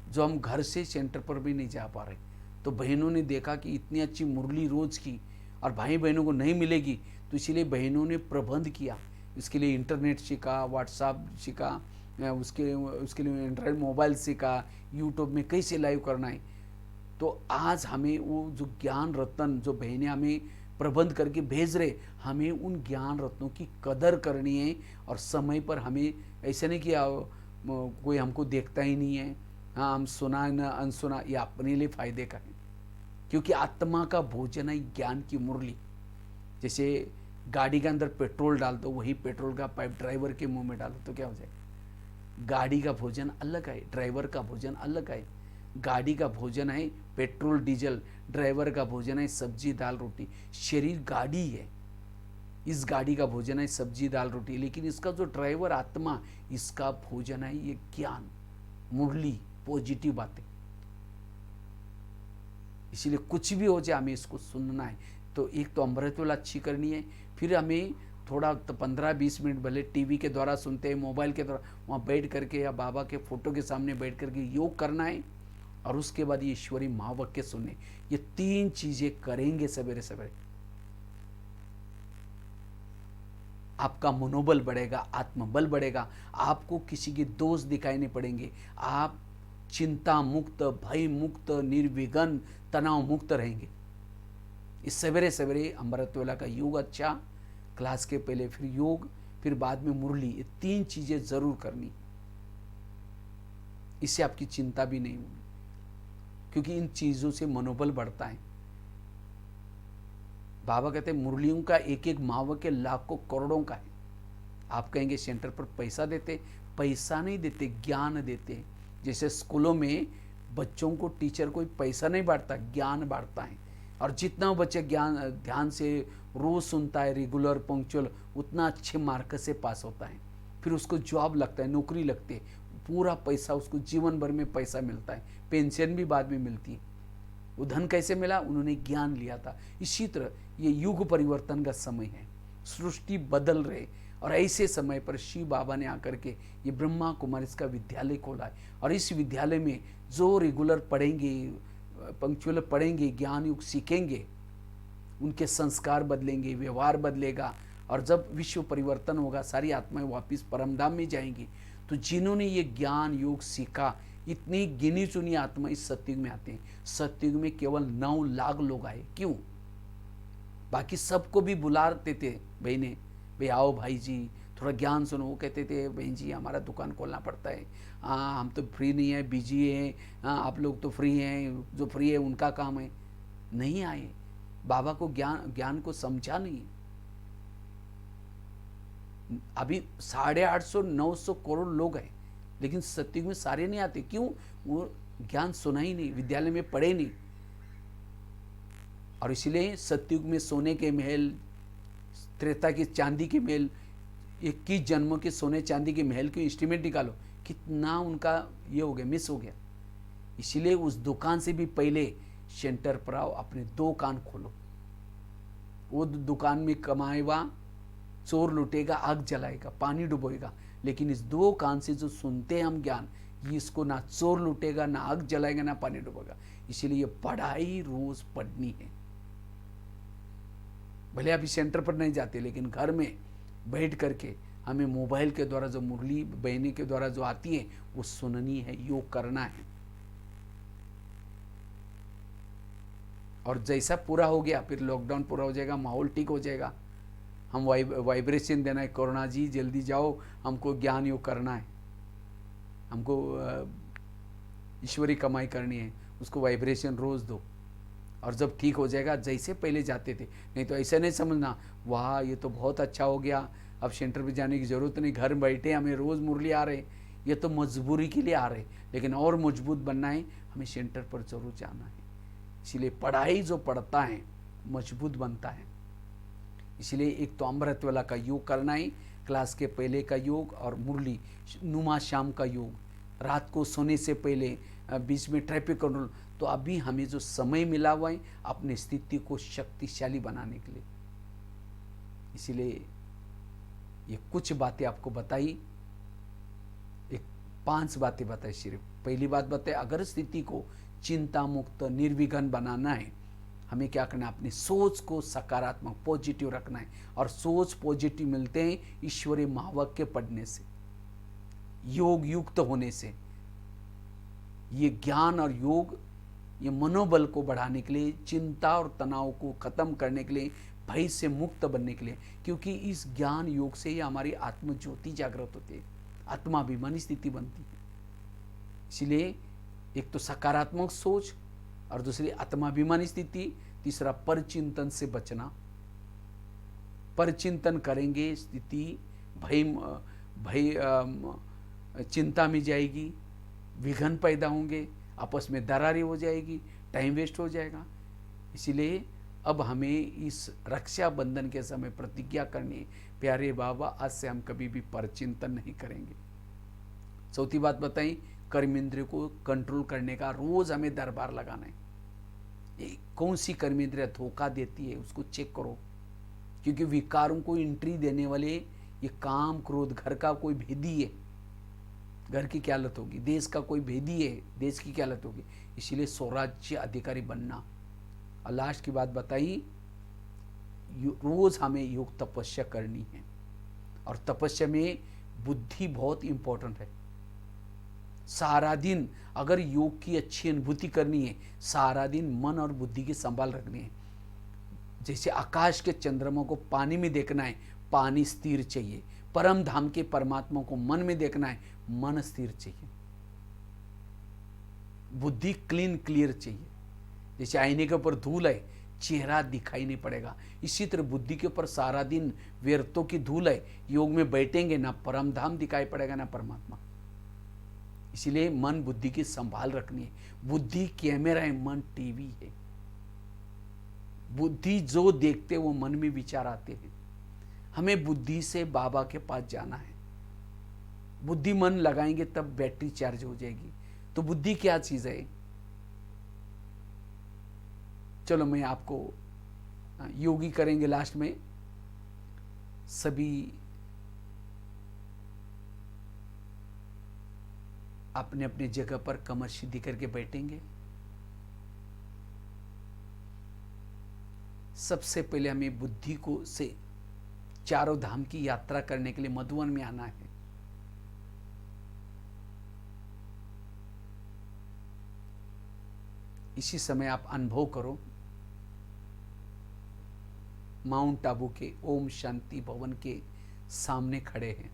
जो हम घर से सेंटर पर भी नहीं जा पा रहे। तो बहनों ने देखा कि इतनी अच्छी मुरली रोज की और भाई बहनों को नहीं मिलेगी, तो इसीलिए बहनों ने प्रबंध किया। इसके लिए इंटरनेट सीखा, व्हाट्सएप सीखा, उसके लिए एंड्रॉयड मोबाइल सीखा, यूट्यूब में कैसे लाइव करना है। तो आज हमें वो जो ज्ञान रत्न जो बहनें हमें प्रबंध करके भेज रहे, हमें उन ज्ञान रत्नों की कदर करनी है। और समय पर हमें ऐसा नहीं कि कोई हमको देखता ही नहीं है, हाँ हम सुना न अनसुना, ये अपने लिए फायदे का है। क्योंकि आत्मा का भोजन है ज्ञान की मुरली। जैसे गाड़ी के अंदर पेट्रोल डाल दो, वही पेट्रोल का पाइप ड्राइवर के मुंह में डालो तो क्या हो जाएगा। गाड़ी का भोजन अलग है, ड्राइवर का भोजन अलग है। गाड़ी का भोजन है पेट्रोल डीजल, ड्राइवर का भोजन है सब्जी दाल रोटी। शरीर गाड़ी है, इस गाड़ी का भोजन है सब्जी दाल रोटी, लेकिन इसका जो ड्राइवर आत्मा, इसका भोजन है ये ज्ञान मुरली, पॉजिटिव बातें। इसीलिए कुछ भी हो जाए हमें इसको सुनना है। तो एक तो अमृत वेला अच्छी करनी है, फिर हमें थोड़ा तो 15-20 मिनट भले टीवी के द्वारा सुनते हैं, मोबाइल के द्वारा, वहाँ बैठ करके या बाबा के फोटो के सामने बैठ करके योग करना है। और उसके बाद ये ईश्वरी महावाक्य सुने। ये 3 चीजें करेंगे सवेरे सवेरे, आपका मनोबल बढ़ेगा, आत्मबल बढ़ेगा, आपको किसी के दोष दिखाई नहीं पड़ेंगे, आप चिंता मुक्त, भय मुक्त, निर्विघ्न, तनाव मुक्त रहेंगे। इस सवेरे सवेरे अमृत वेला का योग अच्छा, क्लास के पहले फिर योग, फिर बाद में मुरली, ये 3 चीजें जरूर करनी। इससे आपकी चिंता भी नहीं होगी, क्योंकि इन चीजों से मनोबल बढ़ता है। बाबा कहते हैं मुरलियों का एक एक महावाक्य लाखों करोड़ों का है। आप कहेंगे सेंटर पर पैसा देते, पैसा नहीं देते, ज्ञान देते। जैसे स्कूलों में बच्चों को टीचर कोई पैसा नहीं बांटता, ज्ञान बांटता है। और जितना बच्चा ज्ञान ध्यान से रोज सुनता है, रेगुलर पंक्चुअल, उतना अच्छे मार्क से पास होता है। फिर उसको जॉब लगता है, नौकरी लगती है, पूरा पैसा उसको जीवन भर में पैसा मिलता है, पेंशन भी बाद में मिलती है। वो धन कैसे मिला? उन्होंने ज्ञान लिया था। इसी तरह ये युग परिवर्तन का समय है, सृष्टि बदल रहे, और ऐसे समय पर शिव बाबा ने आकर के ये ब्रह्मा कुमारी का विद्यालय खोला है। और इस विद्यालय में जो रेगुलर पढ़ेंगे, पंक्चुअल पढ़ेंगे, ज्ञान युग सीखेंगे, उनके संस्कार बदलेंगे, व्यवहार बदलेगा, और जब विश्व परिवर्तन होगा, सारी आत्माएं वापस परमधाम में जाएंगी। तो जिन्होंने ये ज्ञान योग सीखा, इतनी गिनी चुनी आत्मा इस सतयुग में आते हैं। सतयुग में केवल 9 लाख लोग आए। क्यों? बाकी सबको भी बुलाते थे, भाई आओ भाई जी थोड़ा ज्ञान सुनो। वो कहते थे बहन जी हमारा दुकान खोलना पड़ता है, हाँ हम तो फ्री नहीं है, बिजी हैं, हाँ आप लोग तो फ्री हैं, जो फ्री है उनका काम है। नहीं आए, बाबा को ज्ञान को समझा नहीं। अभी 850-900 करोड़ लोग हैं, लेकिन सतयुग में सारे नहीं आते। क्यों? वो ज्ञान सुना ही नहीं, विद्यालय में पढ़े नहीं। और इसलिए सतयुग में सोने के महल, त्रेता की चांदी के महल, 21 जन्मों के सोने चांदी के महल के इंस्ट्रूमेंट निकालो, कितना उनका ये हो गया, मिस हो गया। इसीलिए उस दुकान से भी पहले सेंटर पर आओ, अपने 2 कान खोलो। वो दुकान में कमाएगा, चोर लुटेगा, आग जलाएगा, पानी डुबोएगा, लेकिन इस 2 कान से जो सुनते हैं हम ज्ञान, ये इसको ना चोर लुटेगा, ना आग जलाएगा, ना पानी डुबोएगा। इसीलिए ये पढ़ाई रोज पढ़नी है। भले अभी सेंटर पर नहीं जाते, लेकिन घर में बैठ करके हमें मोबाइल के द्वारा जो मुरली बहनी के द्वारा जो आती है वो सुननी है, योग करना है। और जैसा पूरा हो गया, फिर लॉकडाउन पूरा हो जाएगा, माहौल ठीक हो जाएगा, हम वाइब्रेशन देना है, कोरोना जी जल्दी जाओ, हमको ज्ञान योग करना है, हमको ईश्वरी कमाई करनी है, उसको वाइब्रेशन रोज दो। और जब ठीक हो जाएगा, जैसे पहले जाते थे, नहीं तो ऐसा नहीं समझना वाह ये तो बहुत अच्छा हो गया, अब सेंटर पे जाने की ज़रूरत नहीं, घर बैठे हमें रोज़ मुरली आ रहे, ये तो मजबूरी के लिए आ रहे। लेकिन और मजबूत बनना है, हमें सेंटर पर जरूर जाना है। इसीलिए पढ़ाई जो पढ़ता है मजबूत बनता है। इसलिए एक तो अमृत वाला का योग करना है, क्लास के पहले का योग, और मुरली नुमा शाम का योग, रात को सोने से पहले, बीच में ट्रैफिक कंट्रोल। तो अभी हमें जो समय मिला हुआ है अपनी स्थिति को शक्तिशाली बनाने के लिए, इसीलिए ये कुछ बातें आपको बताई, 5 बातें बताई सिर्फ। पहली बात बताए, अगर स्थिति को चिंता मुक्त निर्विघ्न बनाना है, हमें क्या करना है? अपनी सोच को सकारात्मक पॉजिटिव रखना है। और सोच पॉजिटिव मिलते हैं ईश्वरीय महावाक्य पढ़ने से, योग युक्त होने से। ये ज्ञान और योग ये मनोबल को बढ़ाने के लिए, चिंता और तनाव को खत्म करने के लिए, भय से मुक्त बनने के लिए। क्योंकि इस ज्ञान योग से ही हमारी आत्म ज्योति जागृत होती है, आत्माभिमानी स्थिति बनती है। इसलिए एक तो सकारात्मक सोच, और दूसरी आत्माभिमानी स्थिति, तीसरा परचिंतन से बचना। परचिंतन करेंगे, स्थिति भय चिंता में जाएगी, विघ्न पैदा होंगे, आपस में दरारें हो जाएगी, टाइम वेस्ट हो जाएगा। इसीलिए अब हमें इस रक्षाबंधन के समय प्रतिज्ञा करनी है, प्यारे बाबा आज से हम कभी भी परचिंतन नहीं करेंगे। चौथी बात बताई, कर्मेंद्रिय को कंट्रोल करने का रोज हमें दरबार लगाना है। कौन सी कर्मेंद्रिय धोखा देती है उसको चेक करो, क्योंकि विकारों को एंट्री देने वाले ये काम क्रोध, घर का कोई भेदी है, घर की क्या हालत होगी, देश का कोई भेदी है, देश की क्या हालत होगी। इसीलिए स्वराज्य अधिकारी बनना। और लास्ट की बात बताई, रोज हमें योग तपस्या करनी है, और तपस्या में बुद्धि बहुत इंपॉर्टेंट है। सारा दिन अगर योग की अच्छी अनुभूति करनी है, सारा दिन मन और बुद्धि की संभाल रखनी है। जैसे आकाश के चंद्रमा को पानी में देखना है, पानी स्थिर चाहिए। परम धाम के परमात्मा को मन में देखना है, मन स्थिर चाहिए। बुद्धि क्लीन क्लियर चाहिए। जैसे आईने के ऊपर धूल है, चेहरा दिखाई नहीं पड़ेगा। इसी तरह बुद्धि के ऊपर सारा दिन व्यर्थों की धूल है, योग में बैठेंगे ना परम धाम दिखाई पड़ेगा ना परमात्मा। इसीलिए मन बुद्धि की संभाल रखनी है। बुद्धि कैमरा है, मन टीवी है। बुद्धि जो देखते वो मन में विचार आते हैं। हमें बुद्धि से बाबा के पास जाना है। बुद्धि मन लगाएंगे तब बैटरी चार्ज हो जाएगी। तो बुद्धि क्या चीज है? चलो मैं आपको योगी करेंगे लास्ट में। सभी अपने अपने जगह पर कमर सीधी करके बैठेंगे। सबसे पहले हमें बुद्धि को से चारों धाम की यात्रा करने के लिए मधुवन में आना है। इसी समय आप अनुभव करो, माउंट आबू के ओम शांति भवन के सामने खड़े हैं।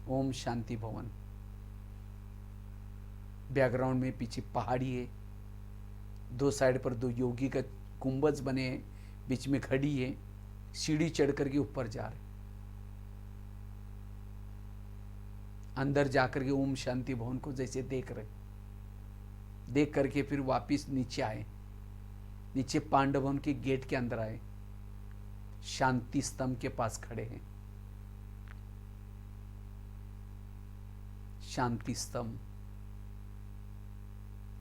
ओम शांति भवन, बैकग्राउंड में पीछे पहाड़ी है, दो साइड पर दो योगी का गुंबज बने हैं, बीच में खड़ी है, सीढ़ी चढ़ करके ऊपर जा रहे। अंदर जाकर के ओम शांति भवन को जैसे देख रहे, देख करके फिर वापिस नीचे आए, नीचे पांडवन के गेट के अंदर आए, शांति स्तंभ के पास खड़े हैं। शांति स्तंभ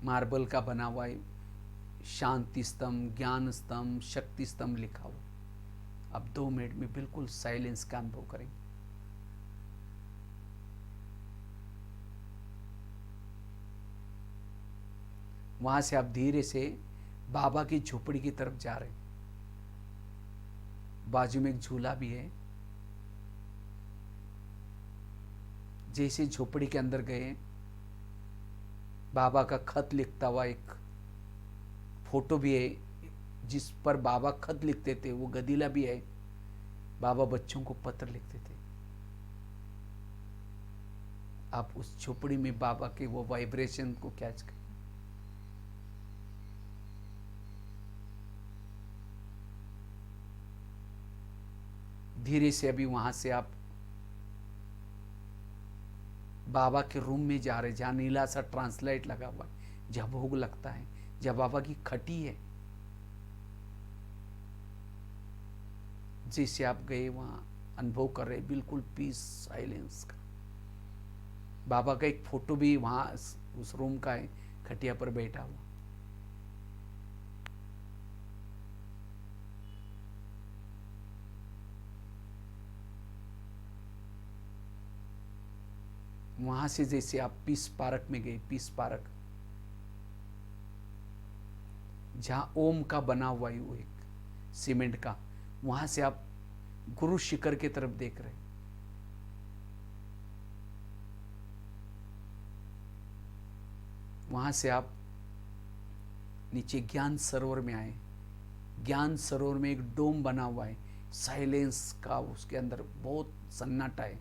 मार्बल का बना हुआ है, शांति स्तंभ, ज्ञान स्तंभ, शक्ति स्तंभ लिखा हुआ। अब 2 मिनट में बिल्कुल साइलेंस का अनुभव करेंगे। वहां से आप धीरे से बाबा की झोपड़ी की तरफ जा रहे हैं। बाजू में एक झूला भी है। जैसे झोपड़ी के अंदर गए, बाबा का खत लिखता हुआ एक फोटो भी है, जिस पर बाबा खत लिखते थे, वो गदीला भी है। बाबा बच्चों को पत्र लिखते थे। आप उस झोपड़ी में बाबा के वो वाइब्रेशन को कैच करें। धीरे से अभी वहां से आप बाबा के रूम में जा रहे, जहां नीला सा ट्रांसलाइट लगा हुआ है, जहां भोग लगता है, जहां बाबा की खटी है। जैसे आप गए वहां अनुभव कर रहे बिल्कुल पीस, साइलेंस का। बाबा का एक फोटो भी वहां उस रूम का है, खटिया पर बैठा हुआ। वहां से जैसे आप पीस पार्क में गए, पीस पार्क जहां ओम का बना हुआ है वो एक सीमेंट का, वहां से आप गुरु शिखर की तरफ देख रहे। वहां से आप नीचे ज्ञान सरोवर में आए। ज्ञान सरोवर में एक डोम बना हुआ है, साइलेंस का, उसके अंदर बहुत सन्नाटा है।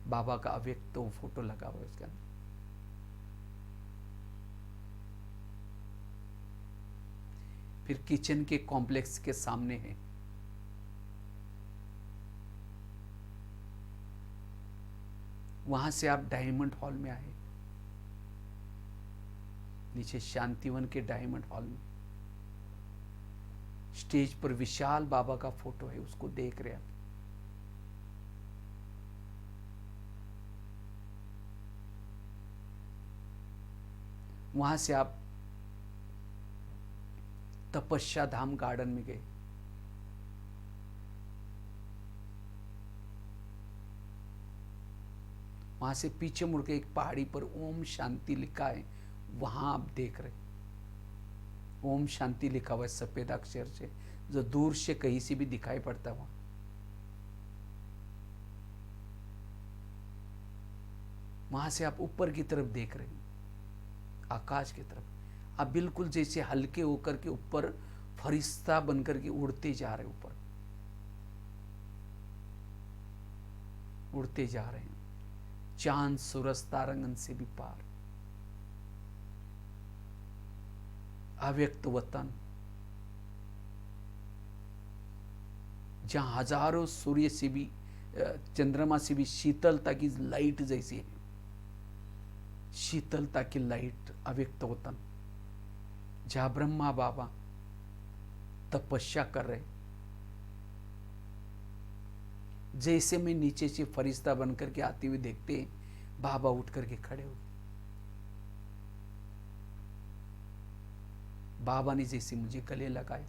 बाबा का अव्यक्त तो फोटो लगा हुआ है उसके अंदर। फिर किचन के कॉम्प्लेक्स के सामने है। वहां से आप डायमंड हॉल में आए, नीचे शांतिवन के डायमंड हॉल में स्टेज पर विशाल बाबा का फोटो है, उसको देख रहे आप। वहां से आप तपस्या धाम गार्डन में गए। वहां से पीछे मुड़ के एक पहाड़ी पर ओम शांति लिखा है, वहां आप देख रहे। ओम शांति लिखा हुआ है सफेद अक्षर से, जो दूर से कहीं से भी दिखाई पड़ता हुआ। वहां से आप ऊपर की तरफ देख रहे हैं, आकाश की तरफ। आप बिल्कुल जैसे हल्के होकर के ऊपर फरिश्ता बनकर के उड़ते जा रहे, ऊपर उड़ते जा रहे हैं, चांद सूरज तारंगन से भी पार। अव्यक्त वतन, जहां हजारों सूर्य से भी, चंद्रमा से भी शीतलता की लाइट जैसी है, शीतलता की लाइट। अव्यक्त वतन, जहां ब्रह्मा बाबा तपस्या कर रहे, जैसे मैं नीचे से फरिश्ता बन करके आते हुए देखते, बाबा उठ करके खड़े हो गए। बाबा ने जैसे मुझे गले लगाया,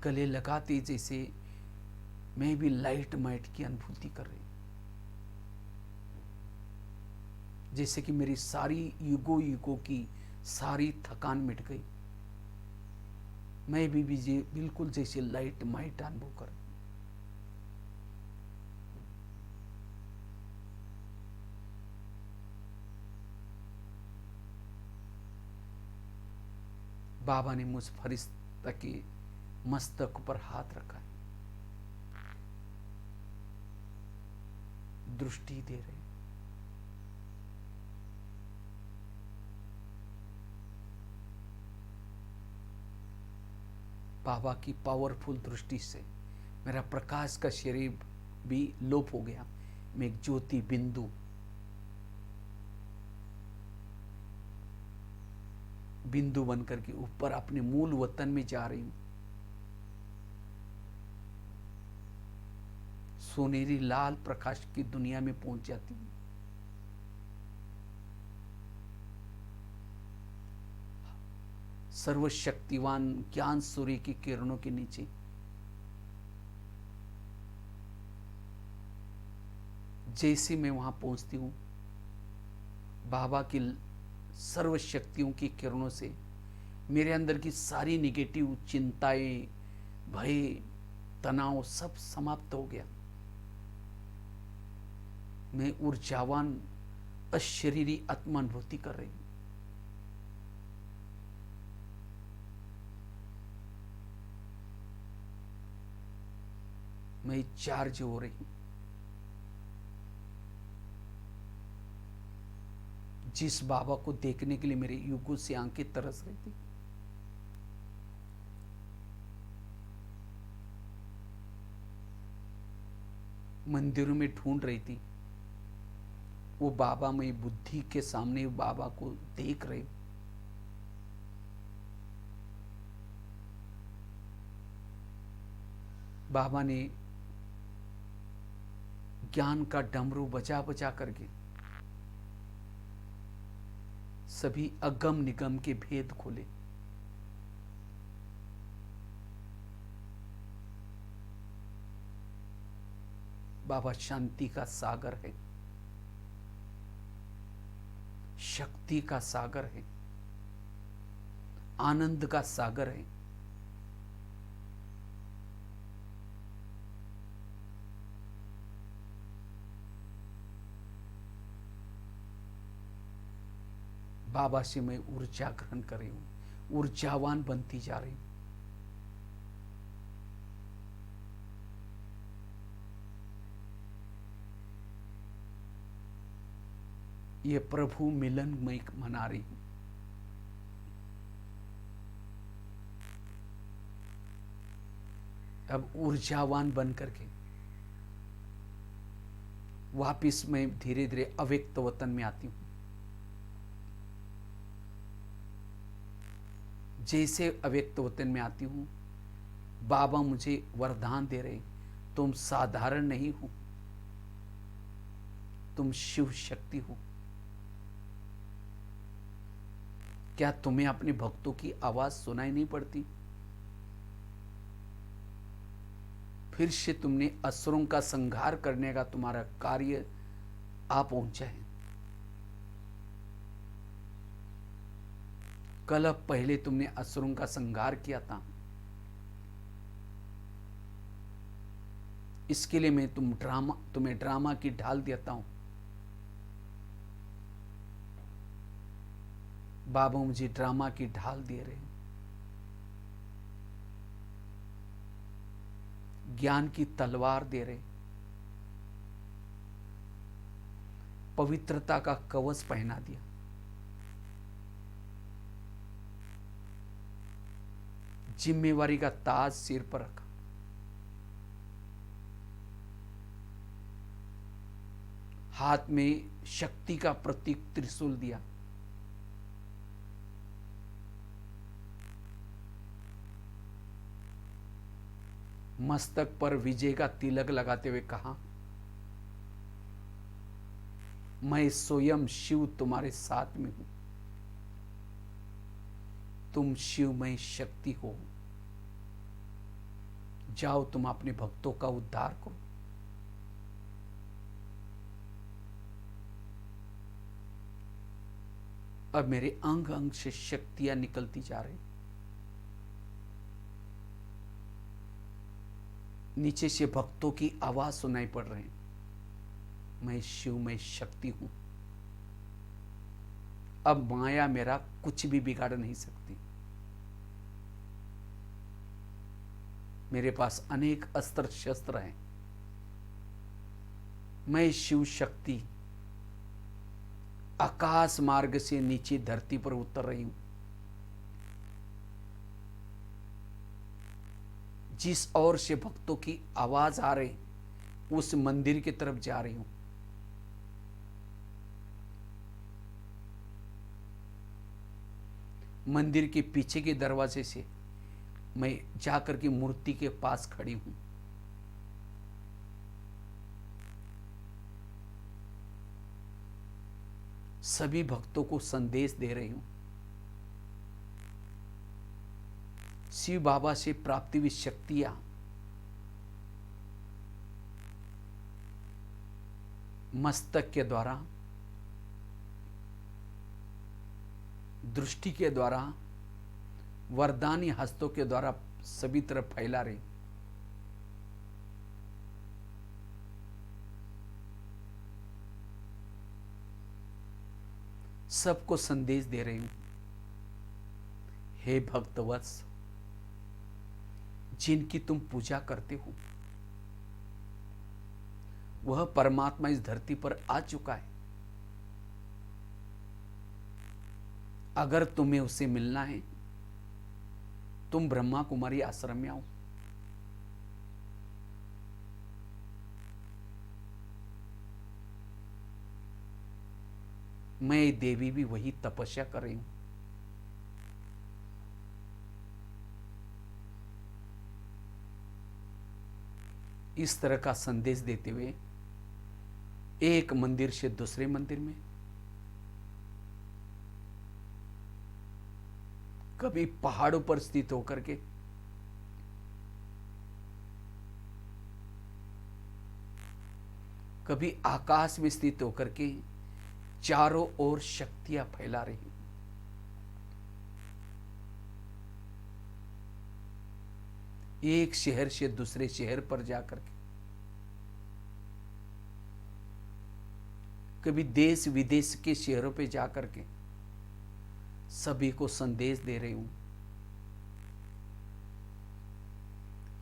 गले लगाते जैसे मैं भी लाइट माइट की अनुभूति कर रही, जैसे कि मेरी सारी युगों युगों की सारी थकान मिट गई। मैं भी बिल्कुल जैसे लाइट माइट अनुभव कर। बाबा ने मुझ फरिश्ता के मस्तक पर हाथ रखा, दृष्टि दे रहे। बाबा की पावरफुल दृष्टि से मेरा प्रकाश का शरीर भी लोप हो गया। मैं एक ज्योति बिंदु, बिंदु बनकर के ऊपर अपने मूल वतन में जा रही हूं। सोनेरी लाल प्रकाश की दुनिया में पहुंच जाती हूं। सर्वशक्तिवान ज्ञान सूर्य की किरणों के नीचे जैसे मैं वहां पहुंचती हूं, बाबा की सर्व शक्तियों की किरणों से मेरे अंदर की सारी निगेटिव चिंताएं, भय, तनाव सब समाप्त हो गया। मैं ऊर्जावान अशरीरी आत्मानुभूति कर रही हूं। मैं चार्ज हो रही हूं। जिस बाबा को देखने के लिए मेरे युगों से आंखें तरस रही थी, मंदिरों में ढूंढ रही थी, वो बाबा मैं बुद्धि के सामने बाबा को देख रही हूं। बाबा ने ज्ञान का डमरू बजा बजा करके सभी अगम निगम के भेद खोले। बाबा शांति का सागर है, शक्ति का सागर है, आनंद का सागर है। बाबा से मैं ऊर्जा ग्रहण कर रही हूं, ऊर्जावान बनती जा रही हूं। ये प्रभु मिलन मैं मना रही हूं। अब ऊर्जावान बन करके वापिस मैं धीरे धीरे अव्यक्त वतन में आती हूं। जैसे अव्यक्त वतन में आती हूं, बाबा मुझे वरदान दे रहे, तुम साधारण नहीं हो, तुम शिव शक्ति हो। क्या तुम्हें अपने भक्तों की आवाज सुनाई नहीं पड़ती? फिर से तुमने असुरों का संहार करने का तुम्हारा कार्य आ पहुंचा है। कल पहले तुमने असुरों का संहार किया था। इसके लिए मैं तुम्हें ड्रामा की ढाल देता हूं। बाबा मुझे ड्रामा की ढाल दे रहे हैं, ज्ञान की तलवार दे रहे, पवित्रता का कवच पहना दिया। जिम्मेवारी का ताज सिर पर रखा। हाथ में शक्ति का प्रतीक त्रिशूल दिया। मस्तक पर विजय का तिलक लगाते हुए कहा, मैं स्वयं शिव तुम्हारे साथ में हूं, तुम शिवमय शक्ति हो, जाओ तुम अपने भक्तों का उद्धार करो। अब मेरे अंग अंग से शक्तियां निकलती जा रही, नीचे से भक्तों की आवाज सुनाई पड़ रही, मैं शिवमय शक्ति हूं, अब माया मेरा कुछ भी बिगाड़ नहीं सकती। मेरे पास अनेक अस्त्र शस्त्र हैं, मैं शिव शक्ति आकाश मार्ग से नीचे धरती पर उतर रही हूं। जिस ओर से भक्तों की आवाज आ रही, उस मंदिर की तरफ जा रही हूं। मंदिर के पीछे के दरवाजे से मैं जाकर के मूर्ति के पास खड़ी हूं। सभी भक्तों को संदेश दे रही हूं, शिव बाबा से प्राप्ति हुई शक्तियां मस्तक के द्वारा, दृष्टि के द्वारा, वरदानी हस्तों के द्वारा सभी तरफ फैला रही। सबको संदेश दे रही हूं, हे भक्तवत्स, जिनकी तुम पूजा करते हो वह परमात्मा इस धरती पर आ चुका है। अगर तुम्हें उसे मिलना है, तुम ब्रह्मा कुमारी आश्रम में आओ। मैं देवी भी वही तपस्या कर रही हूं। इस तरह का संदेश देते हुए एक मंदिर से दूसरे मंदिर में, कभी पहाड़ों पर स्थित होकर के, कभी आकाश में स्थित होकर के चारों ओर शक्तियां फैला रही। एक शहर से दूसरे शहर पर जाकर के, कभी देश विदेश के शहरों पे जाकर के सभी को संदेश दे रही हूं,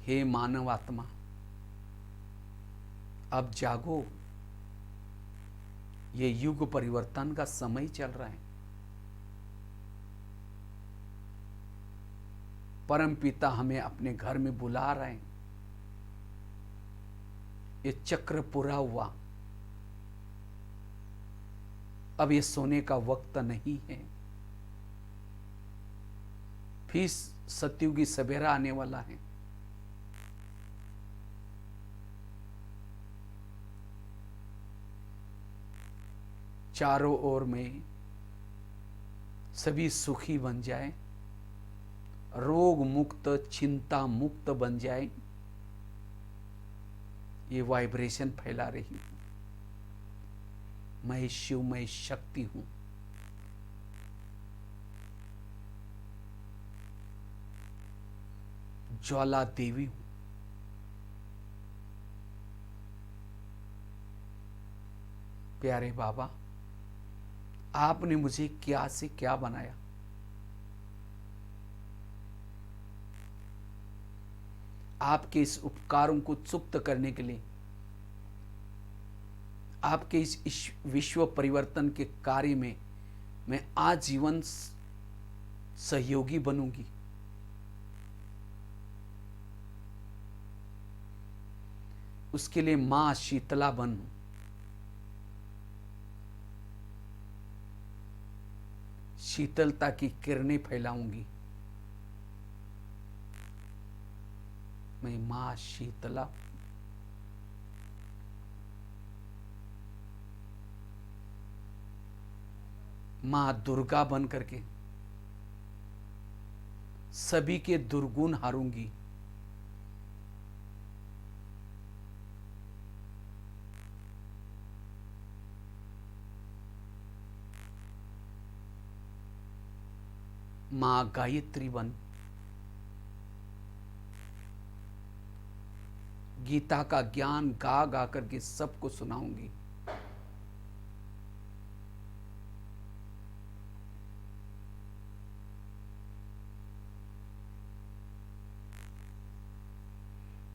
हे मानव आत्मा, अब जागो, ये युग परिवर्तन का समय चल रहा है। परम पिता हमें अपने घर में बुला रहे हैं। ये चक्र पूरा हुआ, अब ये सोने का वक्त नहीं है। फिर सतयुगी सवेरा आने वाला है। चारों ओर में सभी सुखी बन जाए, रोग मुक्त, चिंता मुक्त बन जाए, ये वाइब्रेशन फैला रही हूं। मैं शिवमय शक्ति हूं। ज्वाला देवी हूं। प्यारे बाबा, आपने मुझे क्या से क्या बनाया। आपके इस उपकारों को चुक्त करने के लिए, आपके इस विश्व परिवर्तन के कार्य में मैं आजीवन सहयोगी बनूंगी। उसके लिए मां शीतला बन, शीतलता की किरणें फैलाऊंगी। मैं माँ शीतला, माँ दुर्गा बन करके सभी के दुर्गुण हारूंगी। माँ गायत्री बन गीता का ज्ञान गा गा करके सबको सुनाऊंगी।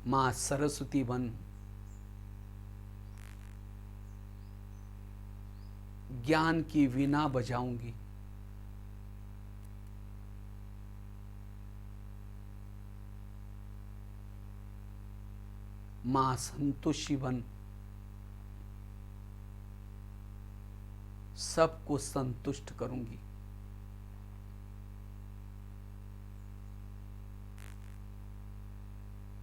माँ सरस्वती बन ज्ञान की वीणा बजाऊंगी। माँ संतोषी बन सबको संतुष्ट करूंगी।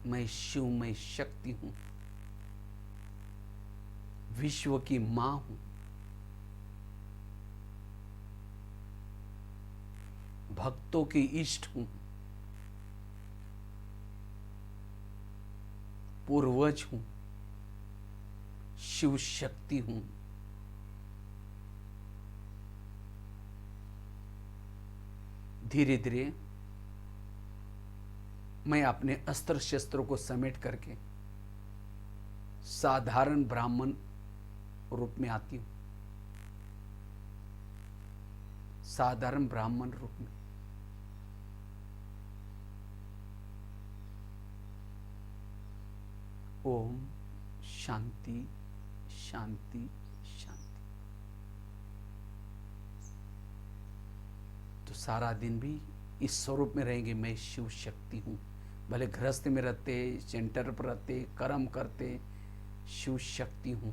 मैं शिव, मैं शक्ति हूं, विश्व की मां हूं। भक्तों की इष्ट हूं, पूर्वज हूं, शिव शक्ति हूं। धीरे धीरे मैं अपने अस्त्र शस्त्रों को समेट करके साधारण ब्राह्मण रूप में आती हूं। साधारण ब्राह्मण रूप में ओम शांति शांति शांति। तो सारा दिन भी इस स्वरूप में रहेंगे, मैं शिव शक्ति हूं। भले गृहस्थ में रहते, सेंटर पर रहते, कर्म करते, शिव शक्ति हूं।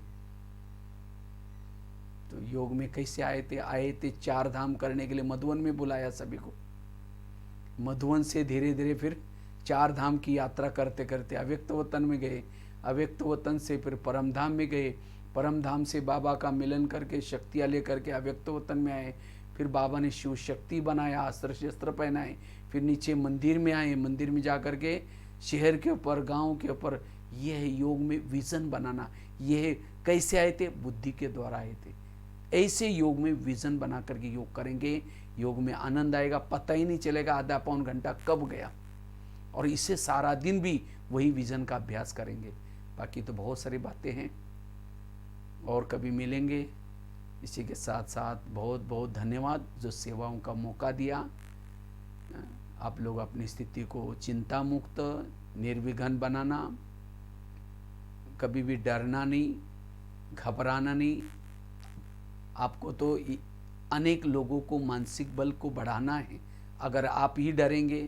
तो योग में कैसे आए थे 4 धाम करने के लिए मधुवन में बुलाया सभी को। मधुवन से धीरे धीरे फिर 4 धाम की यात्रा करते करते अव्यक्त वतन में गए। अव्यक्त वतन से फिर परम धाम में गए। परम धाम से बाबा का मिलन करके शक्तियाँ लेकर के अव्यक्त वतन में आए। फिर बाबा ने शिव शक्ति बनाया, अस्त्र शस्त्र पहनाए। फिर नीचे मंदिर में आए। मंदिर में जा कर के शहर के ऊपर, गांव के ऊपर, यह योग में विजन बनाना। यह कैसे आए थे? बुद्धि के द्वारा आए थे। ऐसे योग में विजन बना करके योग करेंगे। योग में आनंद आएगा, पता ही नहीं चलेगा आधा पौन घंटा कब गया। और इसे सारा दिन भी वही विजन का अभ्यास करेंगे। बाकी तो बहुत सारी बातें हैं, और कभी मिलेंगे। इसी के साथ साथ बहुत बहुत धन्यवाद जो सेवाओं का मौका दिया। आप लोग अपनी स्थिति को चिंता मुक्त, निर्विघ्न बनाना, कभी भी डरना नहीं, घबराना नहीं। आपको तो अनेक लोगों को मानसिक बल को बढ़ाना है। अगर आप ही डरेंगे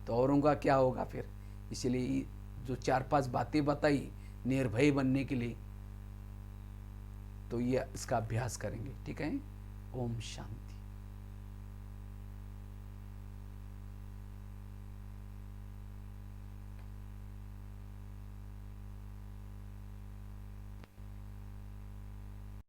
तो औरों का क्या होगा फिर। इसलिए जो 4-5 बातें बताई निर्भय बनने के लिए, तो ये इसका अभ्यास करेंगे। ठीक है। ओम शांति।